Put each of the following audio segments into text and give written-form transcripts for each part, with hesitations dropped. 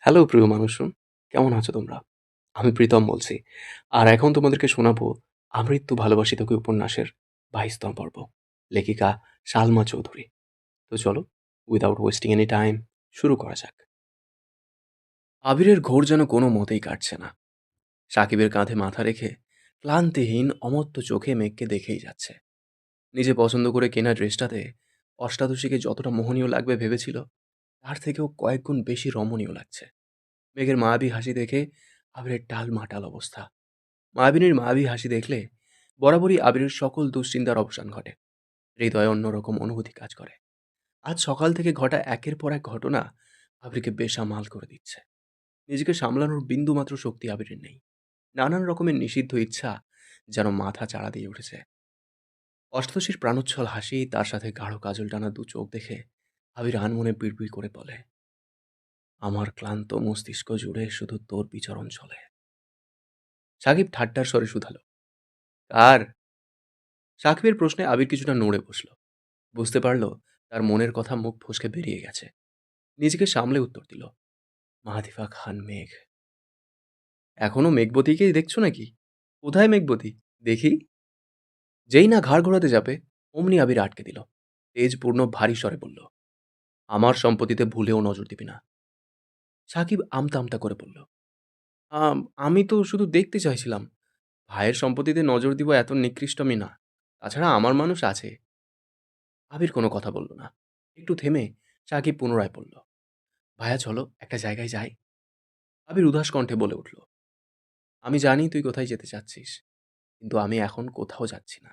Hello প্রিয় মানুষজন, কেমন আছো তোমরা? আমি প্রীতম বলছি। আর এখন তোমাদেরকে শোনাবো 'আমৃত্যু ভালোবাসি তোকে' উপন্যাসের ২২তম পর্ব। লেখিকা সালমা চৌধুরী। তো চলো, উইথআউট ওয়েস্টিং এনি টাইম শুরু করা যাক। আবিরের ঘোর যেন কোনো মতেই কাটছে না। সাকিবের কাঁধে মাথা রেখে ক্লান্তিহীন অমত্ত চোখে মেঘকে দেখেই যাচ্ছে। নিজে পছন্দ করে কেনা ড্রেসটাতে অষ্টাদশীকে যতটা মোহনীয় লাগবে ভেবেছিল, তার থেকেও কয়েক গুণ বেশি রমণীয় লাগছে। মেঘের মায়াবী হাসি দেখে আবিরের টালমাটাল অবস্থা। মায়াবিনীর মায়াবী হাসি দেখলে বরাবরই আবিরের সকল দুশ্চিন্তার অবসান ঘটে। হৃদয়ে অন্যরকম অনুভূতি কাজ করে। আজ সকাল থেকে ঘটা একের পর এক ঘটনা আবিরকে বেসামাল করে দিচ্ছে। নিজেকে সামলানোর বিন্দুমাত্র শক্তি আবিরের নেই। নানান রকমের নিষিদ্ধ ইচ্ছা যেন মাথা চাড়া দিয়ে উঠেছে। অষ্টাদশীর প্রাণোচ্ছল হাসি, তার সাথে গাঢ় কাজল টানা দু চোখ দেখে আবির আনমনে বিড়বিড় করে বলে, আমার ক্লান্ত মস্তিষ্ক জুড়ে শুধু তোর বিচরণ চলে। সাকিব ঠাট্টার স্বরে শুধালো, কার? সাকিবের প্রশ্নে আবির কিছুটা নড়ে বসল। বুঝতে পারল তার মনের কথা মুখ ফসকে বেরিয়ে গেছে। নিজেকে সামলে উত্তর দিল, মাহাতিফা খান মেঘ। এখনো মেঘবতীকেই দেখছো নাকি? কোথায় মেঘবতী? দেখি। যেই না ঘাড় ঘোরাতে যাবে, অমনি আবির আটকে দিল। তেজপূর্ণ ভারী স্বরে বলল, আমার সম্পত্তিতে ভুলেও নজর দিবি না। সাকিব আমতা আমতা করে বলল, "আম, আমি তো শুধু দেখতে চাইছিলাম। ভাইয়ের সম্পত্তিতে নজর দিব এত নিকৃষ্ট আমি না। তাছাড়া আমার মানুষ আছে।" আবির কোনো কথা বলল না। একটু থেমে সাকিব পুনরায় বলল, ভাইয়া চলো একটা জায়গায় যাই। আবির উদাস কণ্ঠে বলে উঠল, আমি জানি তুই কোথায় যেতে চাচ্ছিস, কিন্তু আমি এখন কোথাও যাচ্ছি না।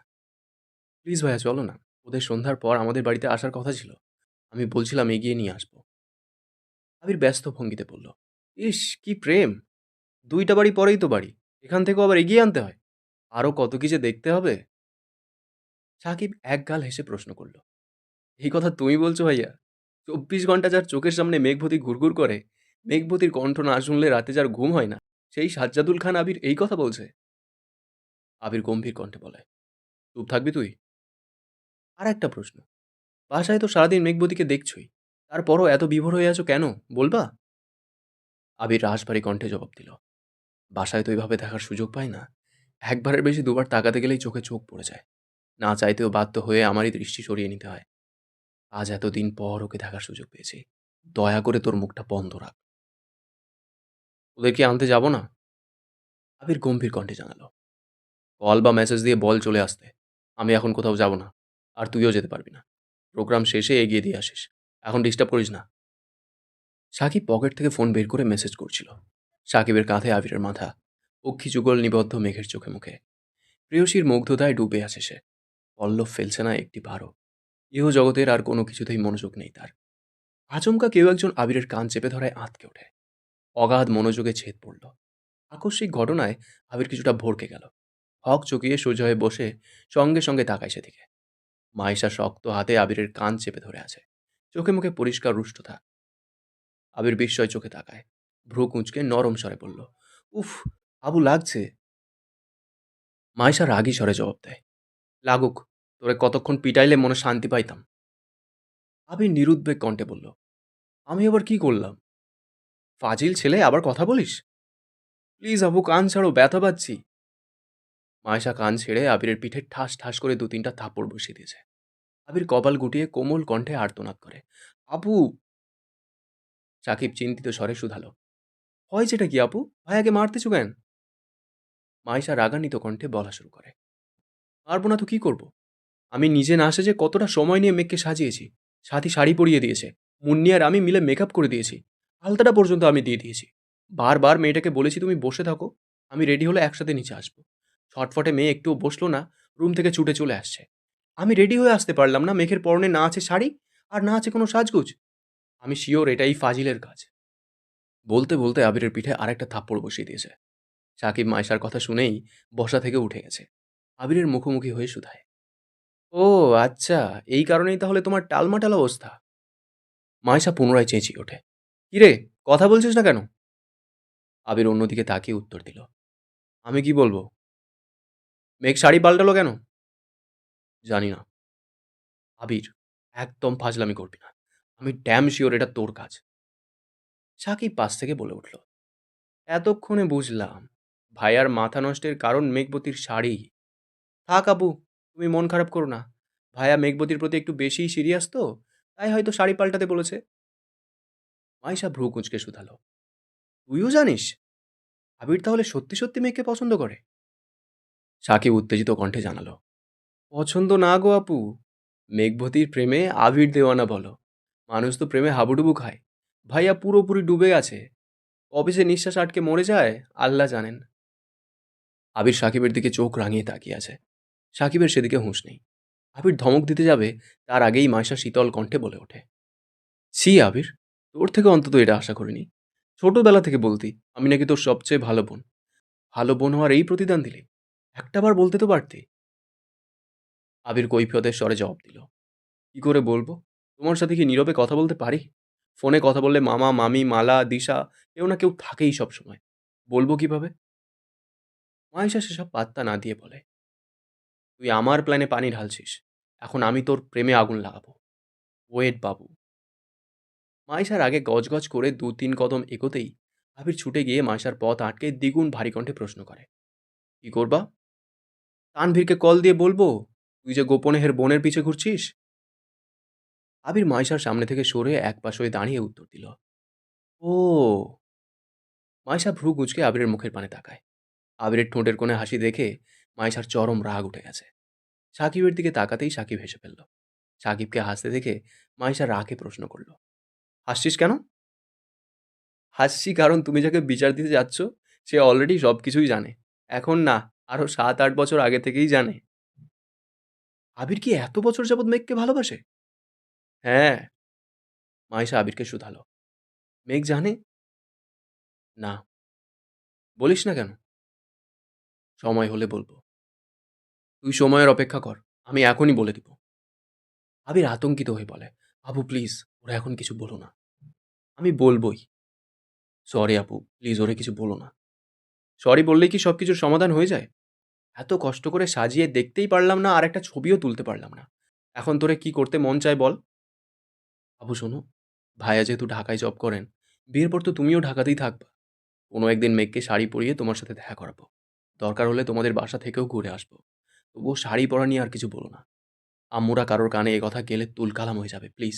প্লিজ ভাইয়া চলো না। ওদের সন্ধ্যার পর আমাদের বাড়িতে আসার কথা ছিল। আমি বলছিলাম এগিয়ে নিয়ে আসবো। আবির ব্যস্ত ভঙ্গিতে বলল, ইস কি প্রেম! দুইটা বাড়ি পরেই তো বাড়ি, এখান থেকেও আবার এগিয়ে আনতে হয়? আরও কত কি যে দেখতে হবে। সাকিব একগাল হেসে প্রশ্ন করল, এই কথা তুমি বলছো ভাইয়া? ২৪ ঘন্টা যার চোখের সামনে মেঘবতী ঘুরঘুর করে, মেঘবতীর কণ্ঠ না শুনলে রাতে যার ঘুম হয় না, সেই সাজ্জাদুল খান আবির এই কথা বলছে? আবির গম্ভীর কণ্ঠে বলে, চুপ থাকবি তুই? আর একটা প্রশ্ন, বাসায় তো সারাদিন মেঘবতীকে দেখছই, তারপরও এত বিভোর হয়ে আছো কেন, বলবা? আবির রাশভারী কণ্ঠে জবাব দিল, বাসায় তো এইভাবে দেখার সুযোগ পাই না। একবারের বেশি দুবার তাকাতে গেলেই চোখে চোখ পড়ে যায়। না চাইতেও বাধ্য হয়ে আমারই দৃষ্টি সরিয়ে নিতে হয়। আজ এতদিন পর ওকে দেখার সুযোগ পেয়েছি। দয়া করে তোর মুখটা বন্ধ রাখ। ওদের কি আনতে যাব না? আবির গম্ভীর কণ্ঠে জানালো, কল বা মেসেজ দিয়ে বল চলে আসতে। আমি এখন কোথাও যাব না। আর তুইও যেতে পারবি না। প্রোগ্রাম শেষে এগিয়ে দিয়ে আসিস। এখন ডিস্টার্ব করিস না। সাকিব পকেট থেকে ফোন বের করে মেসেজ করছিল। সাকিবের কাঁধে আবিরের মাথা, অক্ষি যুগল নিবদ্ধ মেঘের চোখে মুখে। প্রেয়সীর মুগ্ধতায় ডুবে আছে সে। পল্লব ফেলছে না একটি বারও। ইহ জগতের আর কোনো কিছুতেই মনোযোগ নেই তার। আচমকা কেউ একজন আবিরের কান চেপে ধরায় আঁতকে ওঠে। অগাধ মনোযোগে ছেদ পড়ল। আকস্মিক ঘটনায় আবির কিছুটা ভড়কে গেল। হক চকিয়ে সোজা হয়ে বসে সঙ্গে সঙ্গে তাকায় সেদিকে। মাইশা শক্ত হাতে আবিরের কান চেপে ধরে আছে। চোখে মুখে পরিষ্কার রুষ্টতা। আবির বিস্ময় চোখে তাকায়। ভ্রু কুঁচকে নরম স্বরে বলল, উফ, আবু লাগছে। মাইশা রাগী স্বরে জবাব দেয়, লাগুক, তোরে কতক্ষণ পিটাইলে মনে শান্তি পাইতাম। আবির নিরুদ্বেগ কণ্ঠে বলল, আমি আবার কি করলাম? ফাজিল ছেলে, আবার কথা বলিস? প্লিজ আবু, কান ছাড়ো, ব্যথা পাচ্ছি। মায়েশা কান ছেড়ে আবিরের পিঠে ঠাস ঠাস করে দু তিনটা থাপ্পড় বসিয়ে দিয়েছে। আবির কপাল গুটিয়ে কোমল কণ্ঠে আর্তনাদ করে, আপু। সাকিব চিন্তিত স্বরে শুধালো, হয়েছেটা কি আপু, ভাইয়াকে মারতেছো কেন? মায়েশা রাগান্বিত কণ্ঠে বলা শুরু করে, পারবো না তো কি করব? আমি নিজে না সেজে কতটা সময় নিয়ে মেঘকে সাজিয়েছি। সাথী শাড়ি পরিয়ে দিয়েছে। মুন্নি আর আমি মিলে মেকআপ করে দিয়েছি। আলতাটা পর্যন্ত আমি দিয়ে দিয়েছি। বারবার মেয়েটাকে বলেছি তুমি বসে থাকো, আমি রেডি হলে একসাথে নিচে আসবো। ছটফটে মেয়ে একটুও বসলো না, রুম থেকে ছুটে চলে আসছে। আমি রেডি হয়ে আসতে পারলাম না, মেঘের পরনে না আছে শাড়ি আর না আছে কোনো সাজগুজ। আমি শিওর এটাই ফাজিলের কাজ। বলতে বলতে আবিরের পিঠে আরেকটা থাপ্পড় বসিয়ে দিয়েছে। সাকিব মাইশার কথা শুনেই বসা থেকে উঠে গেছে। আবিরের মুখোমুখি হয়ে শুধায়, ও আচ্ছা, এই কারণেই তাহলে তোমার টালমাটাল অবস্থা। মাইশা পুনরায় চেঁচিয়ে ওঠে, কিরে, কথা বলছিস না কেন? আবির অন্যদিকে তাকিয়ে উত্তর দিল, আমি কি বলবো? মেঘ শাড়ি পাল্টালো কেন? জানি না। আবির, একদম ফাজলামি করবি না। আমি ড্যাম শিওর এটা তোর কাজ। সাকিব পাশ থেকে বলে উঠল, এতক্ষণে বুঝলাম ভাইয়ার মাথা নষ্টের কারণ মেঘবতীর শাড়ি। থাক আপু, তুমি মন খারাপ করো না। ভাইয়া মেঘবতীর প্রতি একটু বেশিই সিরিয়াস তো, তাই হয়তো শাড়ি পাল্টাতে বলেছে। মাইশা ভ্রু কুঁচকে শুধালো, তুইও জানিস? আবির তাহলে সত্যি সত্যি মেঘকে পছন্দ করে? সাকিব উত্তেজিত কণ্ঠে জানালো, পছন্দ না গো আপু, মেঘবতীর প্রেমে আবির দেওয়ানা বলো। মানুষ তো প্রেমে হাবুডুবু খায়। ভাইয়া পুরোপুরি ডুবে আছে। কবে সে নিঃশ্বাস আটকে মরে যায় আল্লাহ জানেন। আবির সাকিবের দিকে চোখ রাঙিয়ে তাকিয়ে আছে। সাকিবের সেদিকে হুঁশ নেই। আবির ধমক দিতে যাবে, তার আগেই মাইশা শীতল কণ্ঠে বলে ওঠে, ছি আবির, তোর থেকে অন্তত এটা আশা করিনি। ছোটবেলা থেকে বলতি আমি নাকি তোর সবচেয়ে ভালো বোন। ভালো বোন হওয়ার এই প্রতিদান দিলি? একটাবার বলতে তো পারতি। আবির কৈফিয়তের স্বরে জবাব দিল, কি করে বলবো? তোমার সাথে কি নীরবে কথা বলতে পারি? ফোনে কথা বললে মামা মামি মালা দিশা কেউ না কেউ থাকেই সব সময়। বলবো কিভাবে? মাইশা সেসব পাত্তা না দিয়ে বলে, তুই আমার প্ল্যানে পানি ঢালছিস, এখন আমি তোর প্রেমে আগুন লাগাবো। ওয়েট বাবু। মাইশার আগে গজগজ করে ২-৩ কদম এগোতেই আবির ছুটে গিয়ে মাইশার পথ আটকে দ্বিগুণ ভারী কণ্ঠে প্রশ্ন করে, কি করবা? তানভীরকে কল দিয়ে বলবো তুই যে গোপনে হের বোনের পিছে ঘুরছিস? আবির মাইশার সামনে থেকে সরে এক পাশ হয়ে দাঁড়িয়ে উত্তর দিল, ও। মাইশা ভ্রু কুঁচকে আবিরের মুখের পানে তাকায়। আবিরের ঠোঁটের কোণে হাসি দেখে মাইশার চরম রাগ উঠে গেছে। সাকিবের দিকে তাকাতেই সাকিব হেসে ফেলল। সাকিবকে হাসতে দেখে মাইশা রাগে প্রশ্ন করল, হাসছিস কেন? হাসছি কারণ তুমি যাকে বিচার দিতে যাচ্ছ সে অলরেডি সব কিছুই জানে। এখন না, আরো ৭-৮ বছর আগে থেকেই জানে। আবির কি এত বছর যাবৎ মেঘকে ভালোবাসে? হ্যাঁ। মাইশা আবিরকে শুধালো, মেঘ জানে? না। বলিস না কেন? সময় হলে বলবো। তুই সময়ের অপেক্ষা কর, আমি এখনই বলে দিব। আবির আতঙ্কিত হয়ে বলে, আপু প্লিজ, ওরা এখন কিছু বলো না। আমি বলবোই। সরি আপু, প্লিজ ওরে কিছু বলো না। সরি বললেই কি সব কিছুর সমাধান হয়ে যায়? এত কষ্ট করে সাজিয়ে দেখতেই পারলাম না আর একটা ছবিও তুলতে পারলাম না। এখন তোরে কি করতে মন চায় বল? আপু শোনো, ভাইয়া যেহেতু ঢাকায় জব করেন, বিয়ের পর তো তুমিও ঢাকাতেই থাকবা। কোনো একদিন মেঘকে শাড়ি পরিয়ে তোমার সাথে দেখা করাবো। দরকার হলে তোমাদের বাসা থেকেও ঘুরে আসবো। তবুও শাড়ি পরা নিয়ে আর কিছু বলো না। আম্মুরা কারোর কানে এ কথা গেলে তুলকালাম হয়ে যাবে, প্লিজ।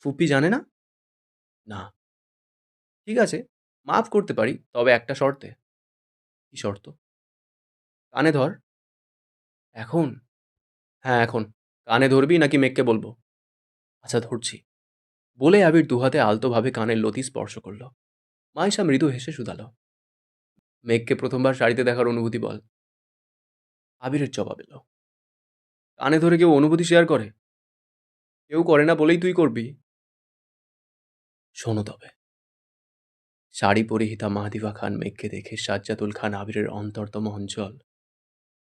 ফুপ্পি জানে না? না। ঠিক আছে, মাফ করতে পারি, তবে একটা শর্তে। কি শর্ত? কানে ধর। এখন? হ্যাঁ এখন। কানে ধরবি নাকি মেঘকে বলবো? আচ্ছা ধরছি। বলে আবির দুহাতে আলতোভাবে কানের লতি স্পর্শ করল। মাইশা মৃদু হেসে শুধালো, মেঘকে প্রথমবার শাড়িতে দেখার অনুভূতি বল। আবিরের জবাব এলো, কানে ধরে কেউ অনুভূতি শেয়ার করে? কেউ করে না বলেই তুই করবি? শোনো তবে। শাড়ি পরিহিতা মাহদিবা খান মেঘকে দেখে সাজ্জাদুল খান আবিরের অন্তরতম অঞ্চল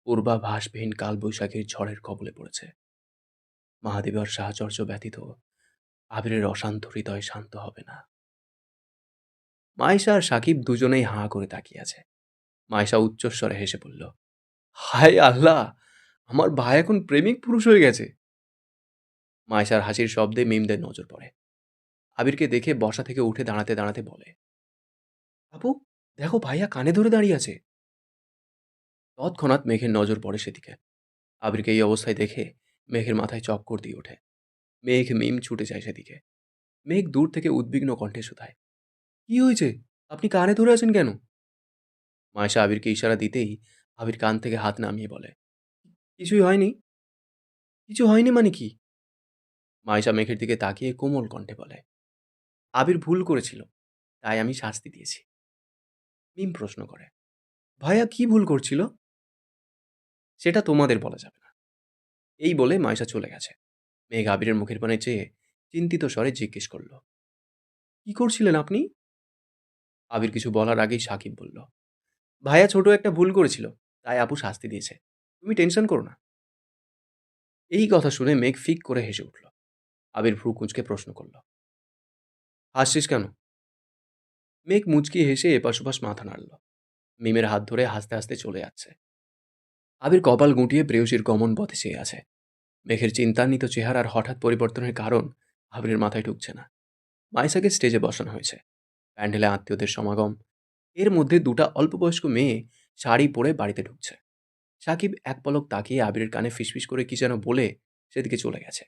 পূর্বাভাসবিহীন কালবৈশাখীর ঝড়ের কবলে পড়েছে। মাহাদিবার সাহচর্য ব্যতীত আবিরের অশান্ত হৃদয় শান্ত হবে না। মাইশা আর সাকিব দুজনেই হাঁ করে তাকিয়ে আছে। মাইশা উচ্চস্বরে হেসে বলল, হায় আল্লাহ, আমার ভাই এখন প্রেমিক পুরুষ হয়ে গেছে। মাইশার হাসির শব্দে মিমদের নজর পড়ে। আবিরকে দেখে বসা থেকে উঠে দাঁড়াতে দাঁড়াতে বলে, আপু দেখো ভাইয়া কানে ধরে দাঁড়িয়ে আছে। তৎক্ষণাৎ মেঘের নজর পড়ে সেদিকে। আবিরকে এই অবস্থায় দেখে মেঘের মাথায় চক্কর দিয়ে ওঠে। মেঘ মিম ছুটে যায় সেদিকে। মেঘ দূর থেকে উদ্বিগ্ন কণ্ঠে শুধায়, কি হয়েছে? আপনি কানে ধরে আছেন কেন? মায়েশা আবিরকে ইশারা দিতেই আবির কান থেকে হাত নামিয়ে বলে, কিছুই হয়নি। কিছু হয়নি মানে কি? মায়েশা মেঘের দিকে তাকিয়ে কোমল কণ্ঠে বলে, আবির ভুল করেছিল, তাই আমি শাস্তি দিয়েছি। মিম প্রশ্ন করে, ভাইয়া কি ভুল করছিল? সেটা তোমাদের বলা যাবে না। এই বলে মায়েশা চলে গেছে। মেঘ আবিরের মুখের পানে চেয়ে চিন্তিত স্বরে জিজ্ঞেস করল, কি করছিলেন আপনি? আবির কিছু বলার আগেই সাকিব বলল, ভাইয়া ছোট একটা ভুল করেছিল, তাই আপু শাস্তি দিয়েছে। তুমি টেনশন করো না। এই কথা শুনে মেঘ ফিক করে হেসে উঠল। আবির ভ্রু কুঁচকে প্রশ্ন করল, হাসছিস কেন? মেঘ মুচকি হেসে এপাশ ওপাশ মাথা নাড়ল। মিমের হাত ধরে হাসতে হাসতে চলে যাচ্ছে। আবির কপাল গুটিয়ে প্রেয়সীর গমন পথে চেয়ে আছে। মেঘের চিন্তান্বিত চেহারার হঠাৎ পরিবর্তনের কারণ আবিরের মাথায় ঢুকছে না। মাইসাকে স্টেজে বসানো হয়েছে। প্যান্ডেলে আত্মীয়দের সমাগম। এর মধ্যে দুটা অল্পবয়স্ক মেয়ে শাড়ি পরে বাড়িতে ঢুকছে। সাকিব এক পলক তাকিয়ে আবিরের কানে ফিসফিস করে কি যেন বলে সেদিকে চলে গেছে।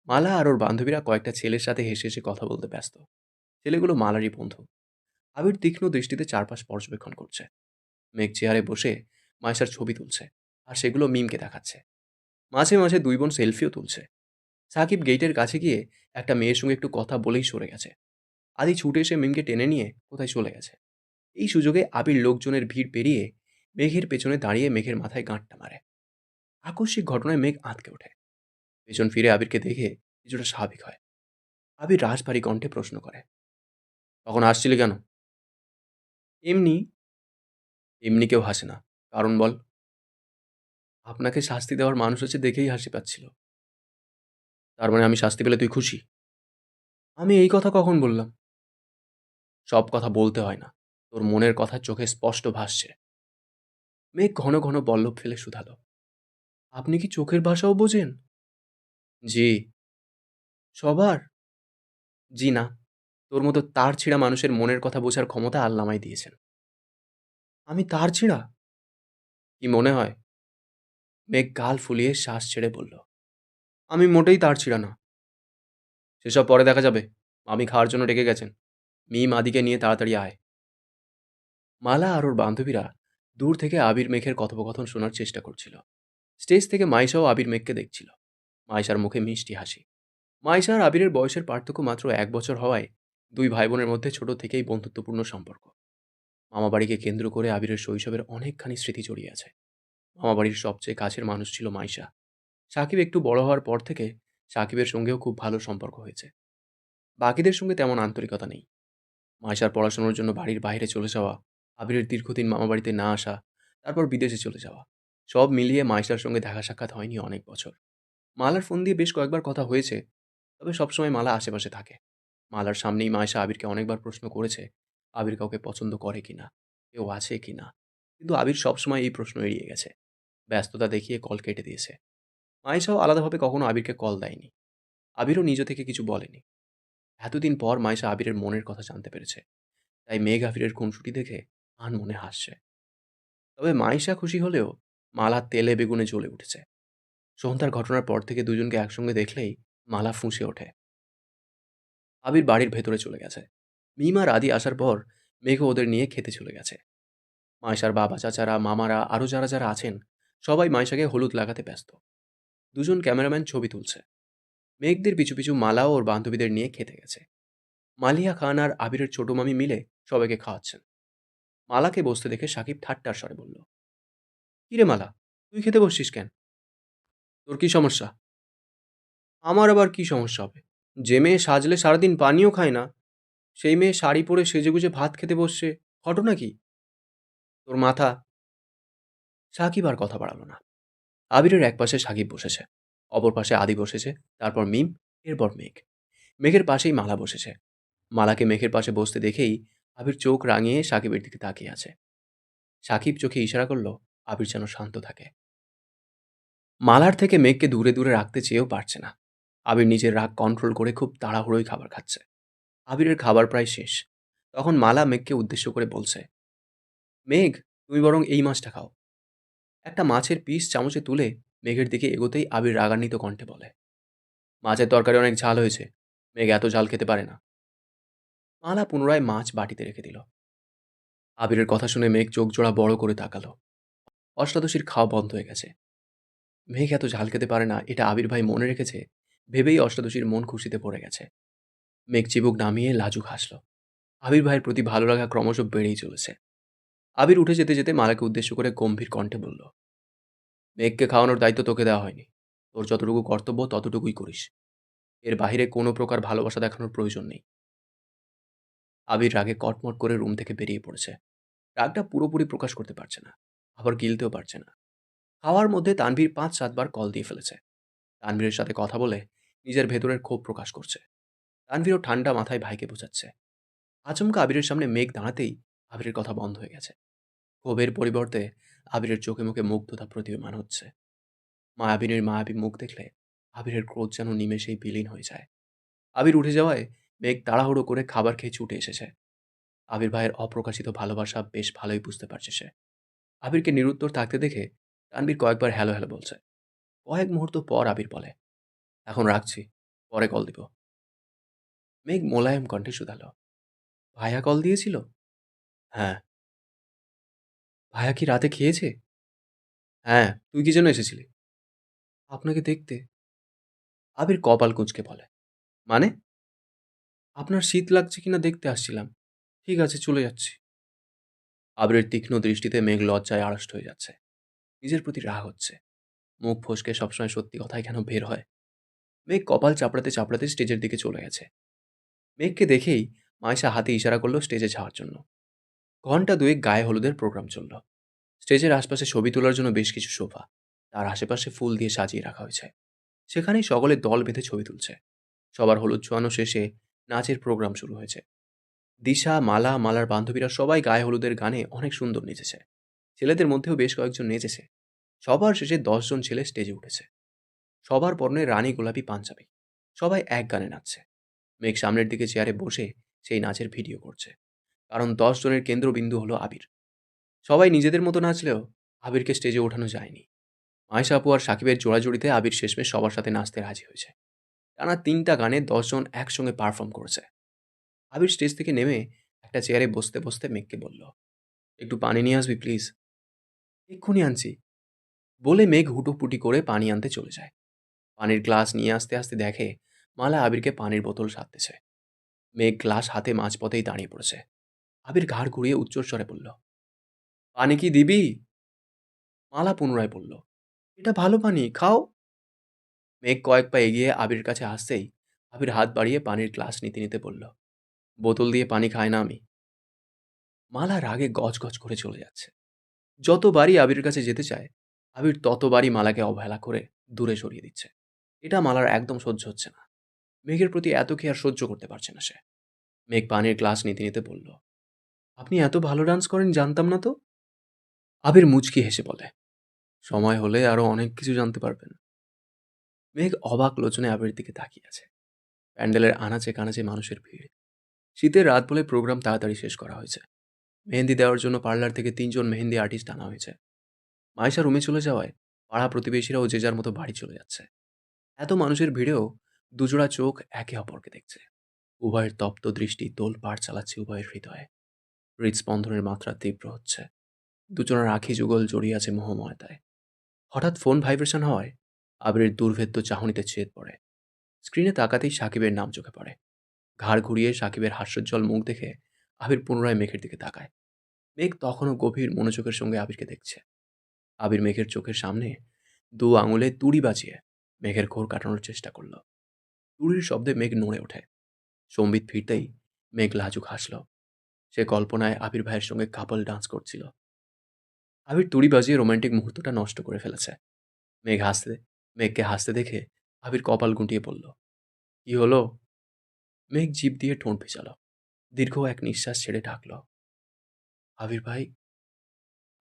মালা আর ওর বান্ধবীরা কয়েকটা ছেলের সাথে হেসে হেসে কথা বলতে ব্যস্ত। ছেলেগুলো মালারই বন্ধু। আবির তীক্ষ্ণ দৃষ্টিতে চারপাশ পর্যবেক্ষণ করছে। মেঘ চেয়ারে বসে মাইশার ছবি তুলছে, আর সেগুলো মিমকে দেখাচ্ছে। মাঝে মাঝে দুই বোন সেলফিও তুলছে। সাকিব গেটের কাছে গিয়ে একটা মেয়ের সঙ্গে একটু কথা বলেই সরে গেছে। আদি ছুটে এসে মিমকে টেনে নিয়ে কোথায় চলে গেছে। এই সুযোগে আবির লোকজনের ভিড় পেরিয়ে মেঘের পেছনে দাঁড়িয়ে মেঘের মাথায় গাঁটটা মারে। আকস্মিক ঘটনায় মেঘ আঁতকে ওঠে। পেছন ফিরে আবিরকে দেখে কিছুটা স্বাভাবিক হয়। আবির রাশভারী কণ্ঠে প্রশ্ন করে, তখন আসছিলি কেন? এমনি। এমনি কেউ হাসে না। কারণ বল। আপনাকে শাস্তি দেওয়ার মানুষ আছে দেখেই হাসি পাচ্ছিল। তার মানে আমি শাস্তি পেলে তুই খুশি? আমি এই কথা কখন বললাম? সব কথা বলতে হয় না। তোর মনের কথা চোখে স্পষ্ট ভাসছে। মেঘ ঘন ঘন পল্লব ফেলে শুধালো, আপনি কি চোখের ভাষাও বোঝেন? জি। সবার? জি না। তোর মতো তার ছিঁড়া মানুষের মনের কথা বোঝার ক্ষমতা আল্লাহ আমায় দিয়েছেন। আমি তার ছিঁড়া? কি মনে হয়? মেঘ গাল ফুলিয়ে শ্বাস ছেড়ে বলল, আমি মোটেই তার ছিঁড়া না। সেসব পরে দেখা যাবে। মামি খাওয়ার জন্য ডেকে গেছেন। মিম আদিকে নিয়ে তাড়াতাড়ি আয়। মালা আর ওর বান্ধবীরা দূর থেকে আবির মেঘের কথোপকথন শোনার চেষ্টা করছিল। স্টেজ থেকে মাইশাও আবির মেঘকে দেখছিল। মাইশার মুখে মিষ্টি হাসি। মাইশা আর আবিরের বয়সের পার্থক্য মাত্র 1 বছর হওয়ায় দুই ভাই বোনের মধ্যে ছোট থেকেই বন্ধুত্বপূর্ণ সম্পর্ক। মামাবাড়িকে কেন্দ্র করে আবিরের শৈশবের অনেকখানি স্মৃতি জড়িয়ে আছে। মামাবাড়ির সবচেয়ে কাছের মানুষ ছিল মাইশা। সাকিব একটু বড় হওয়ার পর থেকে সাকিবের সঙ্গেও খুব ভালো সম্পর্ক হয়েছে। বাকিদের সঙ্গে তেমন আন্তরিকতা নেই। মাইশার পড়াশোনার জন্য বাড়ির বাইরে চলে যাওয়া, আবিরের দীর্ঘদিন মামাবাড়িতে না আসা, তারপর বিদেশে চলে যাওয়া, সব মিলিয়ে মাইশার সঙ্গে দেখা সাক্ষাৎ হয়নি অনেক বছর। মালার ফোন দিয়ে বেশ কয়েকবার কথা হয়েছে, তবে সবসময় মালা আশেপাশে থাকে। মালার সামনেই মাইশা আবিরকে অনেকবার প্রশ্ন করেছে আবির কাউকে পছন্দ করে কিনা, কেউ আছে কিনা। কিন্তু আবির সবসময় এই প্রশ্ন এড়িয়ে গেছে, ব্যস্ততা দেখিয়ে কল কেটে দিয়েছে। মাইশাও আলাদাভাবে কখনো আবিরকে কল দেয়নি। আবিরও নিজে থেকে কিছু বলেনি। এতদিন পর মাইশা আবিরের মনের কথা জানতে পেরেছে, তাই মেঘ আবিরের খুনসুটি দেখে আনমনে হাসছে। তবে মাইশা খুশি হলেও মালা তেলে বেগুনে জ্বলে উঠেছে। সন্ধ্যার ঘটনার পর থেকে দুজনকে একসঙ্গে দেখলেই মালা ফুঁসে ওঠে। আবির বাড়ির ভেতরে চলে গেছে। মিম আর আদি আসার পর মেঘ ওদের নিয়ে খেতে চলে গেছে। মাইশার বাবা চাচারা, মামারা, আরও যারা যারা আছেন সবাই মাইশাকে হলুদ লাগাতে ব্যস্ত। দুজন ক্যামেরাম্যান ছবি তুলছে। মেঘদের পিছু পিছু মালাও ওর বান্ধবীদের নিয়ে খেতে গেছে। মালিয়া খান আর আবিরের ছোট মামি মিলে সবাইকে খাওয়াচ্ছেন। মালাকে বসতে দেখে সাকিব ঠাট্টার স্বরে বলল, কিরে মালা, তুই খেতে বসছিস কেন? তোর কি সমস্যা? আমার আবার কি সমস্যা হবে? যে মেয়ে সাজলে সারাদিন পানিও খায় না, সেই মেয়ে শাড়ি পরে সেজেগুজে ভাত খেতে বসছে, ঘটনা কি? তোর মাথা। সাকিব আর কথা বাড়ালো না। আবিরের একপাশে সাকিব বসেছে, অপর পাশে আদি বসেছে, তারপর মিম, এরপর মেঘ। মেঘের পাশেই মালা বসেছে। মালাকে মেঘের পাশে বসতে দেখেই আবির চোখ রাঙিয়ে সাকিবের দিকে তাকিয়ে আছে। সাকিব চোখে ইশারা করলো আবির যেন শান্ত থাকে। মালার থেকে মেঘকে দূরে দূরে রাখতে চেয়েও পারছে না। আবির নিজের রাগ কন্ট্রোল করে খুব তাড়াহুড়োই খাবার খাচ্ছে। আবিরের খাবার প্রায় শেষ। তখন মালা মেঘকে উদ্দেশ্য করে বলছে, মেঘ, তুমি বরং এই মাছটা খাও। একটা মাছের পিস চামচে তুলে মেঘের দিকে এগোতেই আবির রাগান্বিত কণ্ঠে বলে, মাছের তরকারি অনেক ঝাল হয়েছে। মেঘ এত ঝাল খেতে পারে না। মালা পুনরায় মাছ বাটিতে রেখে দিল। আবিরের কথা শুনে মেঘ চোখ জোড়া বড় করে তাকালো। অষ্টাদশীর খাওয়া বন্ধ হয়ে গেছে। মেঘ এত ঝাল খেতে পারে না এটা আবির ভাই মনে রেখেছে ভেবেই অষ্টাদশীর মন খুশিতে পড়ে গেছে। মেঘ চিবুক নামিয়ে লাজুক হাসল। আবির ভাইয়ের প্রতি ভালো লাগা ক্রমশ বেড়েই চলেছে। আবির উঠে যেতে যেতে মালাকে উদ্দেশ্য করে গম্ভীর কণ্ঠে বলল, মেঘকে খাওয়ানোর দায়িত্ব তোকে দেওয়া হয়নি। তোর যতটুকু কর্তব্য ততটুকুই করিস। এর বাহিরে কোনো প্রকার ভালোবাসা দেখানোর প্রয়োজন নেই। আবির রাগে কটমট করে রুম থেকে বেরিয়ে পড়েছে। রাগটা পুরোপুরি প্রকাশ করতে পারছে না, আবার গিলতেও পারছে না। খাওয়ার মধ্যে তানভীর 5-7 বার কল দিয়ে ফেলেছে। তানভীরের সাথে কথা বলে নিজের ভেতরের ক্ষোভ প্রকাশ করছে। তানভীরও ঠান্ডা মাথায় ভাইকে বোঝাচ্ছে। আচমকা আবিরের সামনে মেঘ দাঁড়াতেই আবিরের কথা বন্ধ হয়ে গেছে। ক্ষোভের পরিবর্তে আবিরের চোখে মুখে মুগ্ধতা প্রতীয়মান হচ্ছে। মায়াবিনীর মায়াবী মুখ দেখলে আবিরের ক্রোধ যেন নিমেষেই বিলীন হয়ে যায়। আবির উঠে যাওয়ায় মেঘ তাড়াহুড়ো করে খাবার খেয়ে ছুটে এসেছে। আবির ভাইয়ের অপ্রকাশিত ভালোবাসা বেশ ভালোই বুঝতে পারছে সে। আবিরকে নিরুত্তর থাকতে দেখে তানভীর কয়েকবার হ্যালো হ্যালো বলছে। কয়েক মুহূর্ত পর আবির বলে, এখন রাখছি, পরে কল দিব। মেঘ মোলায়েম কণ্ঠে শুধালো, ভাইয়া কল দিয়েছিল? হ্যাঁ। ভাইয়া কি রাতে খেয়েছে? হ্যাঁ, তুই কি জন্য এসেছিলি? আপনাকে দেখতে। আবির কপাল কুঁচকে বলে, মানে? আপনার শীত লাগছে কিনা দেখতে আসছিলাম। ঠিক আছে, চলে যাচ্ছি। আবিরের তীক্ষ্ণ দৃষ্টিতে মেঘ লজ্জায় আড়ষ্ট হয়ে যাচ্ছে। নিজের প্রতি রাগ হচ্ছে। মুখ ফসকে সবসময় সত্যি কথাই কেন বের হয়? মেঘ কপাল চাপড়াতে চাপড়াতে স্টেজের দিকে চলে গেছে। মেঘকে দেখেই মাইশা হাতে ইশারা করলো স্টেজে যাওয়ার জন্য। ঘন্টা দুয়েক গায়ে হলুদের প্রোগ্রাম চলল। স্টেজের আশপাশে ছবি তোলার জন্য বেশ কিছু সোফা, তার আশেপাশে ফুল দিয়ে সাজিয়ে রাখা হয়েছে। সেখানেই সকলে দল বেঁধে ছবি তুলছে। সবার হলুদ ছোঁয়ানো শেষে নাচের প্রোগ্রাম শুরু হয়েছে। দিশা, মালা, মালার বান্ধবীরা সবাই গায়ে হলুদের গানে অনেক সুন্দর নেচেছে। ছেলেদের মধ্যেও বেশ কয়েকজন নেচেছে। সবার শেষে 10 জন ছেলে স্টেজে উঠেছে। সবার পরনে রানী গোলাপি পাঞ্জাবি। সবাই এক গানে নাচছে। মেঘ সামনের দিকে চেয়ারে বসে সেই নাচের ভিডিও করছে। কারণ 10 জনের কেন্দ্রবিন্দু হলো আবির। সবাই নিজেদের মতো নাচলেও আবিরকে স্টেজে ওঠানো যায়নি। মায়েশা আপু আর সাকিবের জোড়াজুড়িতে আবির শেষমেশ সবার সাথে নাচতে রাজি হয়েছে। টানা 3টা গানে 10 জন একসঙ্গে পারফর্ম করেছে। আবির স্টেজ থেকে নেমে একটা চেয়ারে বসতে বসতে মেঘকে বলল, একটু পানি নিয়ে আসবি প্লিজ। এক্ষুনি আনছি, বলে মেঘ হুটোপুটি করে পানি আনতে চলে যায়। পানির গ্লাস নিয়ে আসতে আসতে দেখে মালা আবিরকে পানির বোতল সাধতেছে। মেঘ গ্লাস হাতে মাঝপথেই দাঁড়িয়ে পড়েছে। আবির ঘাড় ঘুরিয়ে উচ্চস্বরে বলল, পানি কি দিবি? মালা পুনরায় বলল, এটা ভালো পানি, খাও। মেঘ কয়েক পা এগিয়ে আবির কাছে আসতেই আবির হাত বাড়িয়ে পানির গ্লাস নিতে নিতে বলল, বোতল দিয়ে পানি খায় না আমি। মালা রাগে গজগজ করে চলে যাচ্ছে। যতবারই আবিরের কাছে যেতে চায়, আবির ততবারই মালাকে অবহেলা করে দূরে সরিয়ে দিচ্ছে। এটা মালার একদম সহ্য হচ্ছে না। মেঘের প্রতি এত কেয়ার সহ্য করতে পারছে না সে। মেঘ পানির গ্লাস নিতে নিতে বলল, আপনি এত ভালো ডান্স করেন জানতাম না তো। আবির মুচকি হেসে বলে, সময় হলে আরো অনেক কিছু জানতে পারবেন। মেঘ অবাক লোচনে আবিরের দিকে তাকিয়ে আছে। প্যান্ডেলের আনাচে কানাচে মানুষের ভিড়। শীতের রাত বলে প্রোগ্রাম তাড়াতাড়ি শেষ করা হয়েছে। মেহেন্দি দেওয়ার জন্য পার্লার থেকে 3 জন মেহেন্দি আর্টিস্ট আনা হয়েছে। মাইশা রুমে চলে যাওয়ায় পাড়া প্রতিবেশীরাও যে যার মতো বাড়ি চলে যাচ্ছে। এত মানুষের ভিড়েও দুজোড়া চোখ একে অপরকে দেখছে। উভয়ের তপ্ত দৃষ্টি তোলপাড় চালাচ্ছে উভয়ের হৃদয়ে। হৃদস্পন্দনের মাত্রা তীব্র হচ্ছে। দুজনের আখি যুগল জড়িয়ে আছে মোহময়তায়। হঠাৎ ফোন ভাইব্রেশন হওয়ায় আবিরের দুর্ভেদ্য চাহনিতে ছেদ পড়ে। স্ক্রিনে তাকাতেই সাকিবের নাম চোখে পড়ে। ঘাড় ঘুরিয়ে সাকিবের হাস্যোজ্জ্বল মুখ দেখে আবির পুনরায় মেঘের দিকে তাকায়। মেঘ তখনও গভীর মনোযোগের সঙ্গে আবিরকে দেখছে। আবির মেঘের চোখের সামনে দু আঙুলে তুড়ি বাজিয়ে মেঘের ঘোর কাটানোর চেষ্টা করল। তুড়ির শব্দে মেঘ নড়ে ওঠে। সম্বিত ফিরতেই মেঘ লাজুক হাসল। সে কল্পনায় আবির ভাইয়ের সঙ্গে কাপল ডান্স করছিল। আবির তুড়ি বাজিয়ে রোমান্টিক মুহূর্তটা নষ্ট করে ফেলেছে। মেঘ হাসতে মেঘকে হাসতে দেখে আবির কপাল গুটিয়ে পড়ল, কি হলো? মেঘ জিভ দিয়ে ঠোঁট ভেজাল। দীর্ঘ এক নিঃশ্বাস ছেড়ে ডাকল, আবির ভাই।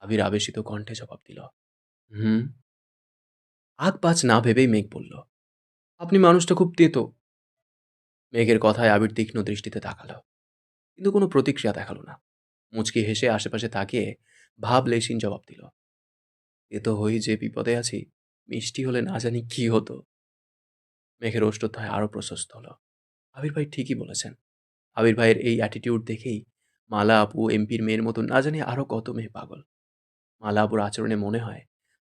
আবির আবেশিত কণ্ঠে জবাব দিল, হুম। আগ পাঁচ না ভেবেই মেঘ বলল, আপনি মানুষটা খুব তেতো। মেঘের কথায় আবির তীক্ষ্ণ দৃষ্টিতে তাকালো, কিন্তু কোনো প্রতিক্রিয়া দেখালো না। মুচকি হেসে আশেপাশে তাকিয়ে ভাবলেশীন জবাব দিল, তেতো হই যে বিপদে আছি, মিষ্টি হলে না জানি কি হতো। মেঘের ওষ্ঠোধ্বয় আরও প্রশস্ত হলো। আবির ভাই ঠিকই বলেছেন। আবির ভাইয়ের এই অ্যাটিটিউড দেখেই মালা আপু এমপির মেয়ের মতো না জানি আরও কত মেয়ে পাগল। মালা আপুর আচরণে মনে হয়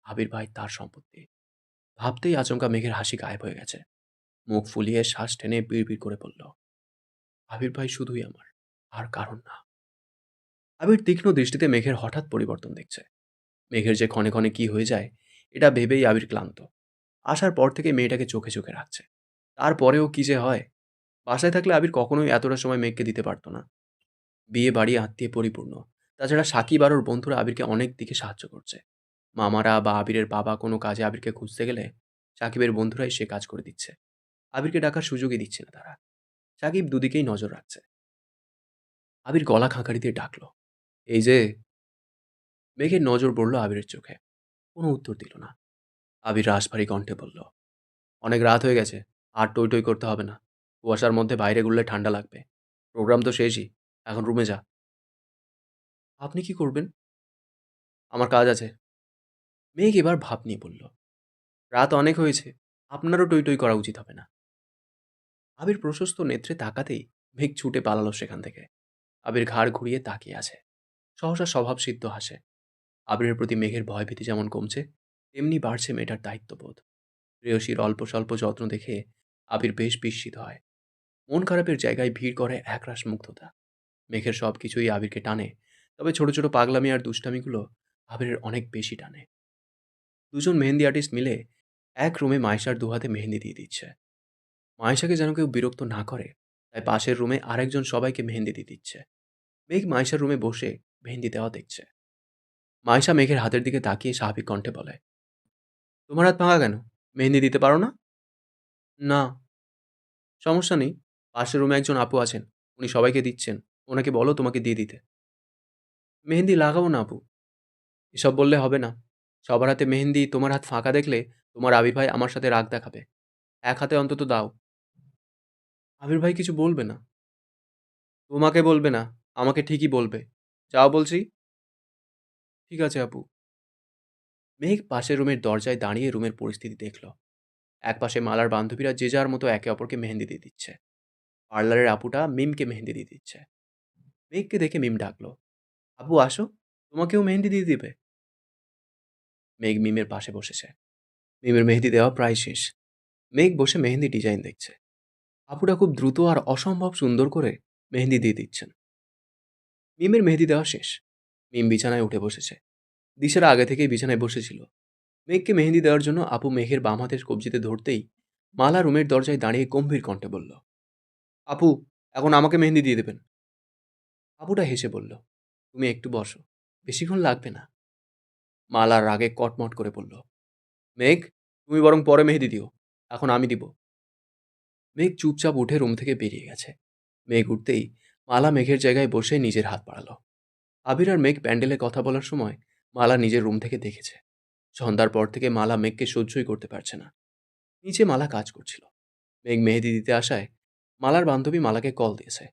আবির ভাই তার সম্পত্তি। ভাবতেই আচমকা মেঘের হাসি গায়েব হয়ে গেছে। মুখ ফুলিয়ে শ্বাস টেনে বিড়বিড় করে বলল, আবির ভাই শুধুই আমার, আর কারণ না। আবির তীক্ষ্ণ দৃষ্টিতে মেঘের হঠাৎ পরিবর্তন দেখছে। মেঘের যে ক্ষণে ক্ষণে কি হয়ে যায় এটা ভেবেই আবির ক্লান্ত। আসার পর থেকে মেয়েটাকে চোখে চোখে রাখছে। তারপরেও কি যে হয়। বাসায় থাকলে আবির কখনোই এতটা সময় মেঘকে দিতে পারত না। বিয়ে বাড়ি আত্মীয় পরিপূর্ণ। তাছাড়া সাকিব আর ওর বন্ধুরা আবিরকে অনেক দিকে সাহায্য করছে। মামারা বা আবিরের বাবা কোনো কাজে আবিরকে খুঁজতে গেলে সাকিবের বন্ধুরাই সে কাজ করে দিচ্ছে। আবিরকে ডাকার সুযোগই দিচ্ছে না তারা। সাকিব দুদিকেই নজর রাখছে। আবির গলা খাঁকারি দিয়ে ডাকল, এই যে। মেঘের নজর পড়ল আবিরের চোখে। কোনো উত্তর দিল না। আবির রাশভারী কণ্ঠে বলল, অনেক রাত হয়ে গেছে, আর টই টই করতে হবে না। কুয়াশার মধ্যে বাইরে ঘুরলে ঠান্ডা লাগবে। প্রোগ্রাম তো শেষই। এখন রুমে যা। আপনি কি করবেন? আমার কাজ আছে। মেঘ এবার ভাব নিয়ে বলল, রাত অনেক হয়েছে। আপনারও টই টই করা উচিত হবে না। আবির প্রশস্ত নেত্রে তাকাতেই মেঘ ছুটে পালালো সেখান থেকে। আবির ঘাড় ঘুরিয়ে তাকিয়ে আছে। সহসা স্বভাবসিদ্ধ হাসে। আবিরের প্রতি মেঘের ভয়ভীতি যেমন কমছে, তেমনি বাড়ছে মেয়েটার দায়িত্ববোধ। প্রেয়সীর অল্প স্বল্প যত্ন দেখে আবির বেশ বিস্মিত হয়। মন খারাপের জায়গায় ভিড় করে একরাশ মুগ্ধতা। মেঘের সব কিছুই আবিরকে টানে, তবে ছোট ছোট পাগলামি আর দুষ্টামিগুলো আবিরের অনেক বেশি টানে। দুজন মেহেন্দি আর্টিস্ট মিলে এক রুমে মাইশার দুহাতে মেহেন্দি দিয়ে দিচ্ছে। মাইশাকে যেন কেউ বিরক্ত না করে, তাই পাশের রুমে আরেকজন সবাইকে মেহেন্দি দিয়ে দিচ্ছে। মেঘ মাইশার রুমে বসে মেহেন্দি দেওয়া দেখছে। মাইশা মেঘের হাতের দিকে তাকিয়ে স্বাভাবিক কণ্ঠে বলে, তোমার হাত ভাঙা কেন? মেহেন্দি দিতে পারো না? না, সমস্যা নেই। পাশের রুমে একজন আপু আছেন, উনি সবাইকে দিচ্ছেন। ওনাকে বলো তোমাকে দিয়ে দিতে। মেহেন্দি লাগাবো না আপু। এসব বললে হবে না। সবার হাতে মেহেন্দি, তোমার হাত ফাঁকা দেখলে তোমার আবির ভাই আমার সাথে রাগ দেখাবে। এক হাতে অন্তত দাও। আবির ভাই কিছু বলবে না। তোমাকে বলবে না, আমাকে ঠিকই বলবে। যাও বলছি। ঠিক আছে আপু। মেঘ পাশের রুমের দরজায় দাঁড়িয়ে রুমের পরিস্থিতি দেখল। একপাশে মালার বান্ধবীরা যে যার মতো একে অপরকে মেহেন্দি দিয়ে দিচ্ছে। পার্লারের আপুটা মিমকে মেহেন্দি দিয়ে দিচ্ছে। মেঘকে দেখে মিম ডাকলো, আপু আসো, তোমাকেও মেহেন্দি দিয়ে দিবে। মেঘ মিমের পাশে বসেছে। মিমের মেহেন্দি দেওয়া প্রায় শেষ। মেঘ বসে মেহেন্দি ডিজাইন দেখছে। আপুটা খুব দ্রুত আর অসম্ভব সুন্দর করে মেহেন্দি দিয়ে দিচ্ছেন। মিমের মেহেদি দেওয়া শেষ। মিম বিছানায় উঠে বসেছে। দিশারা আগে থেকেই বিছানায় বসেছিল। মেঘকে মেহেন্দি দেওয়ার জন্য আপু মেঘের বাম হাতের কবজিতে ধরতেই মালা রুমের দরজায় দাঁড়িয়ে গম্ভীর কণ্ঠে বলল, আপু, এখন আমাকে মেহেন্দি দিয়ে দেবেন। আপুটা হেসে বলল, তুমি একটু বসো, বেশিক্ষণ লাগবে না। মালা রাগে কটমট করে বলল, মেঘ, তুমি বরং পরে মেহেদি দিও, এখন আমি দিব। মেঘ চুপচাপ উঠে রুম থেকে বেরিয়ে গেছে। মেঘ উঠতেই মালা মেঘের জায়গায় বসে নিজের হাত বাড়ালো। আবির আর মেঘ প্যান্ডেলে কথা বলার সময় মালা নিজের রুম থেকে দেখেছে। সন্ধ্যার পর থেকে মালা মেঘকে সহ্যই করতে পারছে না। নিচে মালা কাজ করছিল। মেঘ মেহেদি দিতে আসায় মালার বান্ধবী মালাকে কল দিয়েছে।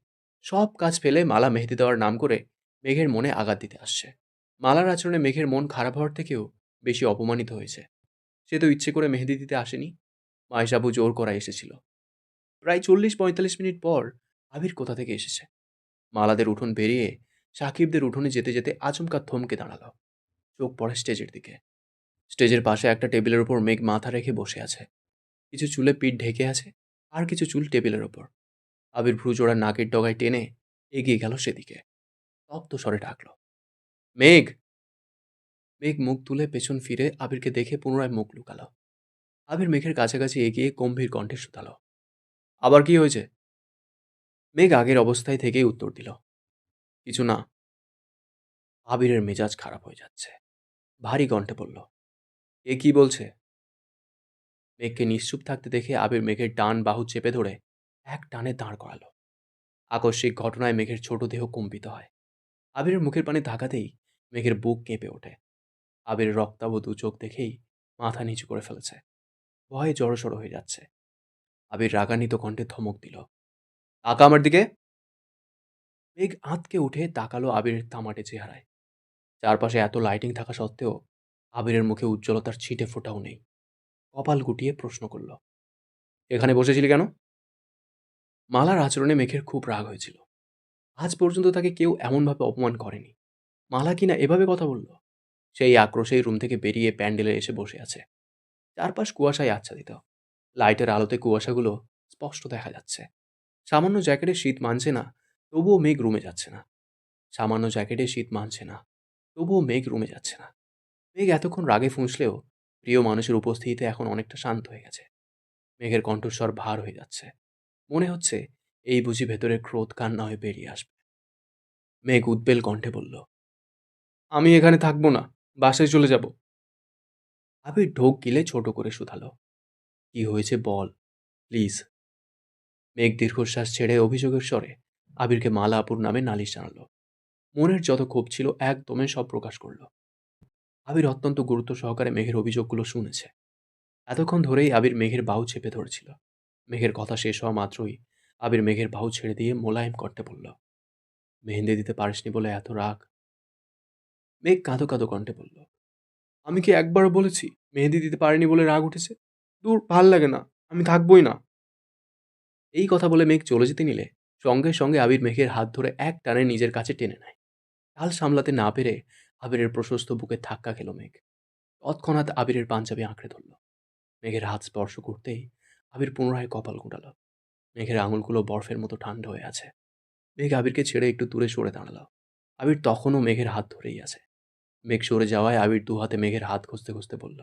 সব কাজ ফেলে মালা মেহেদি দেওয়ার নাম করে মেঘের মনে আঘাত দিতে আসছে। মালার আচরণে মেঘের মন খারাপ হওয়ার থেকেও বেশি অপমানিত হয়েছে। সে তো ইচ্ছে করে মেহেদি দিতে আসেনি, মাইশাবু জোর করায় এসেছিল। প্রায় 40-45 মিনিট পর আবির কোথা থেকে এসেছে। মালাদের উঠোন পেরিয়ে সাকিবদের উঠোনে যেতে যেতে আচমকা থমকে দাঁড়ালো। চোখ পড়ে স্টেজের দিকে। স্টেজের পাশে একটা টেবিলের উপর মেঘ মাথা রেখে বসে আছে। কিছু চুলে পিঠ ঢেকে আছে, আর কিছু চুল টেবিলের ওপর। আবির ভ্রুজোড়া নাকের ডগায় টেনে এগিয়ে গেল সেদিকে। তপ্ত স্বরে ডাকল, মেঘ। মেঘ মুখ তুলে পেছন ফিরে আবিরকে দেখে পুনরায় মুখ লুকালো। আবির মেঘের কাছাকাছি এগিয়ে গম্ভীর কণ্ঠে শুধালো, আবার কি হয়েছে? মেঘ আগের অবস্থায় থেকেই উত্তর দিল, কিছু না। আবিরের মেজাজ খারাপ হয়ে যাচ্ছে। ভারী কণ্ঠে বলল, এ কি বলছে? মেঘকে নিশ্চুপ থাকতে দেখে আবির মেঘের ডান বাহু চেপে ধরে এক টানে দাঁড় করালো। আকস্মিক ঘটনায় মেঘের ছোট দেহ কম্পিত হয়। আবিরের মুখের পানে তাকাতেই মেঘের বুক কেঁপে ওঠে। আবিরের রক্তাভ দু চোখ দেখেই মাথা নিচু করে ফেলেছে। ভয়ে জড়সড় হয়ে যাচ্ছে। আবির রাগান্বিত কণ্ঠে ধমক দিল, তাকা আমার দিকে। মেঘ আঁতকে উঠে তাকালো আবিরের তামাটে চেহারায়। চারপাশে এত লাইটিং থাকা সত্ত্বেও আবিরের মুখে উজ্জ্বলতার ছিটে ফোটাও নেই। কপাল গুটিয়ে প্রশ্ন করল, এখানে বসেছিলি কেন? মালার আচরণে মেঘের খুব রাগ হয়েছিল। আজ পর্যন্ত তাকে কেউ এমনভাবে অপমান করেনি। মালা কিনা এভাবে কথা বলল। সেই আক্রোশেই রুম থেকে বেরিয়ে প্যান্ডেলে এসে বসে আছে। চারপাশ কুয়াশায় আচ্ছাদিত। লাইটের আলোতে কুয়াশাগুলো স্পষ্ট দেখা যাচ্ছে। সামান্য জ্যাকেটে শীত মানছে না, তবুও মেঘ রুমে যাচ্ছে না। সামান্য জ্যাকেটে শীত মানছে না, তবুও মেঘ রুমে যাচ্ছে না। মেঘ এতক্ষণ রাগে ফুঁসলেও প্রিয় মানুষের উপস্থিতিতে এখন অনেকটা শান্ত হয়ে গেছে। মেঘের কণ্ঠস্বর ভার হয়ে যাচ্ছে। মনে হচ্ছে এই বুঝি ভেতরের ক্রোধ কান্না হয়ে বেরিয়ে আসবে। মেঘ উদ্বেল কণ্ঠে বলল, আমি এখানে থাকবো না, বাসায় চলে যাব। আবির ঢোক গিলে ছোট করে শুধালো, কি হয়েছে বল, প্লিজ। মেঘ দীর্ঘশ্বাস ছেড়ে অভিযোগের স্বরে আবিরকে মালা আপুর নামে নালিশ জানালো। মনের যত ক্ষোভ ছিল একদমে সব প্রকাশ করল। আবির অত্যন্ত গুরুত্ব সহকারে মেঘের অভিযোগগুলো শুনেছে। এতক্ষণ ধরেই আবির মেঘের বাহু চেপে ধরেছিল। মেঘের কথা শেষ হওয়া মাত্রই আবির মেঘের বাহু ছেড়ে দিয়ে মোলায়েম কণ্ঠে বলল, মেহেন্দি দিতে পারিসনি বলে এত রাগ? মেঘ কাঁদো কাঁদো কণ্ঠে বলল, আমি কি একবারও বলেছি মেহেদি দিতে পারিনি বলে রাগ উঠেছে? দূর, ভাল লাগে না, আমি থাকবই না। এই কথা বলে মেঘ চলে যেতে নিলে সঙ্গে সঙ্গে আবির মেঘের হাত ধরে এক টানে নিজের কাছে টেনে নেয়। হাল সামলাতে না পেরে আবিরের প্রশস্ত বুকে ধাক্কা খেল মেঘ। তৎক্ষণাৎ আবিরের পাঞ্জাবি আঁকড়ে ধরল। মেঘের হাত স্পর্শ করতেই আবির পুনরায় কপাল কুঁটাল। মেঘের আঙুলগুলো বরফের মতো ঠান্ডা হয়ে আছে। মেঘ আবিরকে ছেড়ে একটু দূরে সরে দাঁড়ালো। আবির তখনও মেঘের হাত ধরেই আছে। মেঘ সরে যাওয়ায় আবির দু হাতে মেঘের হাত ঘষতে ঘষতে বলল,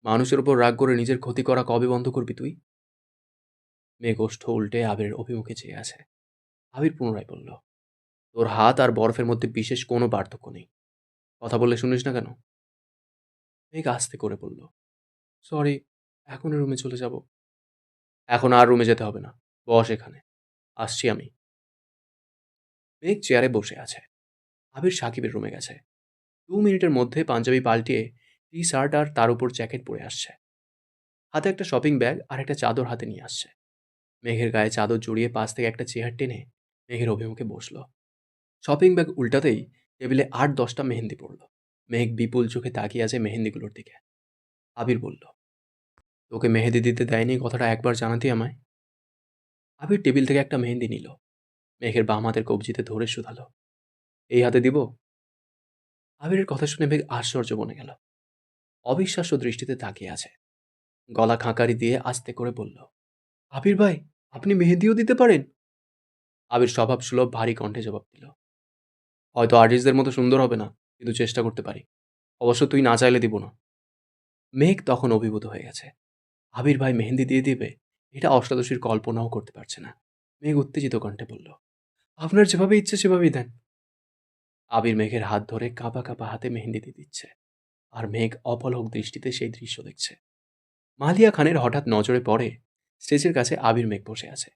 মানুষের উপর রাগ করে নিজের ক্ষতি করা কবে বন্ধ করবি তুই? মেঘ ওষ্ঠ উল্টে আবিরের অভিমুখে চেয়ে আছে। আবির পুনরায় বলল, তোর হাত আর বরফের মধ্যে বিশেষ কোনো পার্থক্য নেই। কথা বললে শুনিস না কেন? মেঘ আস্তে করে বলল, সরি, এখনই রুমে চলে যাব। এখন আর রুমে যেতে হবে না, বস এখানে, আসছি আমি। মেঘ চেয়ারে বসে আছে। আবির সাকিবের রুমে গেছে। 2 মিনিটের মধ্যে পাঞ্জাবি পাল্টিয়ে টি শার্ট আর তার উপর জ্যাকেট পরে আসছে। হাতে একটা শপিং ব্যাগ আর একটা চাদর হাতে নিয়ে আসছে। মেঘের গায়ে চাদর জড়িয়ে পাশ থেকে একটা চেয়ার টেনে মেঘের অভিমুখে বসল। শপিং ব্যাগ উল্টাতেই টেবিলে 8-10টা মেহেন্দি পড়ল। মেঘ বিপুল চোখে তাকিয়ে আছে মেহেন্দিগুলোর দিকে। আবির বলল, তোকে মেহেদি দিতে দেয়নি কথাটা একবার জানাতি আমায়। আবির টেবিল থেকে একটা মেহেন্দি নিল। মেঘের বাম হাতের কবজিতে ধরে শুধালো, এই হাতে দিব? আবিরের কথা শুনে মেঘ আশ্চর্য বনে গেল। অবিশ্বাস্য দৃষ্টিতে তাকিয়ে আছে। গলা খাঁকারি দিয়ে আস্তে করে বলল, আবির ভাই, আপনি মেহেদিও দিতে পারেন? আবির স্বভাব সুলভ ভারী কণ্ঠে জবাব দিল, হয়তো আর্টিস্টদের মতো সুন্দর হবে না, কিন্তু চেষ্টা করতে পারি। অবশ্য তুই না চাইলে দিব না। মেঘ তখন অভিভূত হয়ে গেছে। আবির ভাই মেহেন্দি দিয়ে দিবে, এটা অষ্টাদশীর কল্পনাও করতে পারছে না। মেঘ উত্তেজিত কণ্ঠে বলল, আপনার যেভাবে ইচ্ছে সেভাবেই দেন। আবির মেঘের হাত ধরে কাঁপা কাঁপা হাতে মেহেন্দি দিয়ে দিচ্ছে, আর মেঘ অপলক দৃষ্টিতে সেই দৃশ্য দেখছে। মালিয়া খানের হঠাৎ নজরে পড়ে স্টেজের কাছে আবির মেঘ বসে আছে।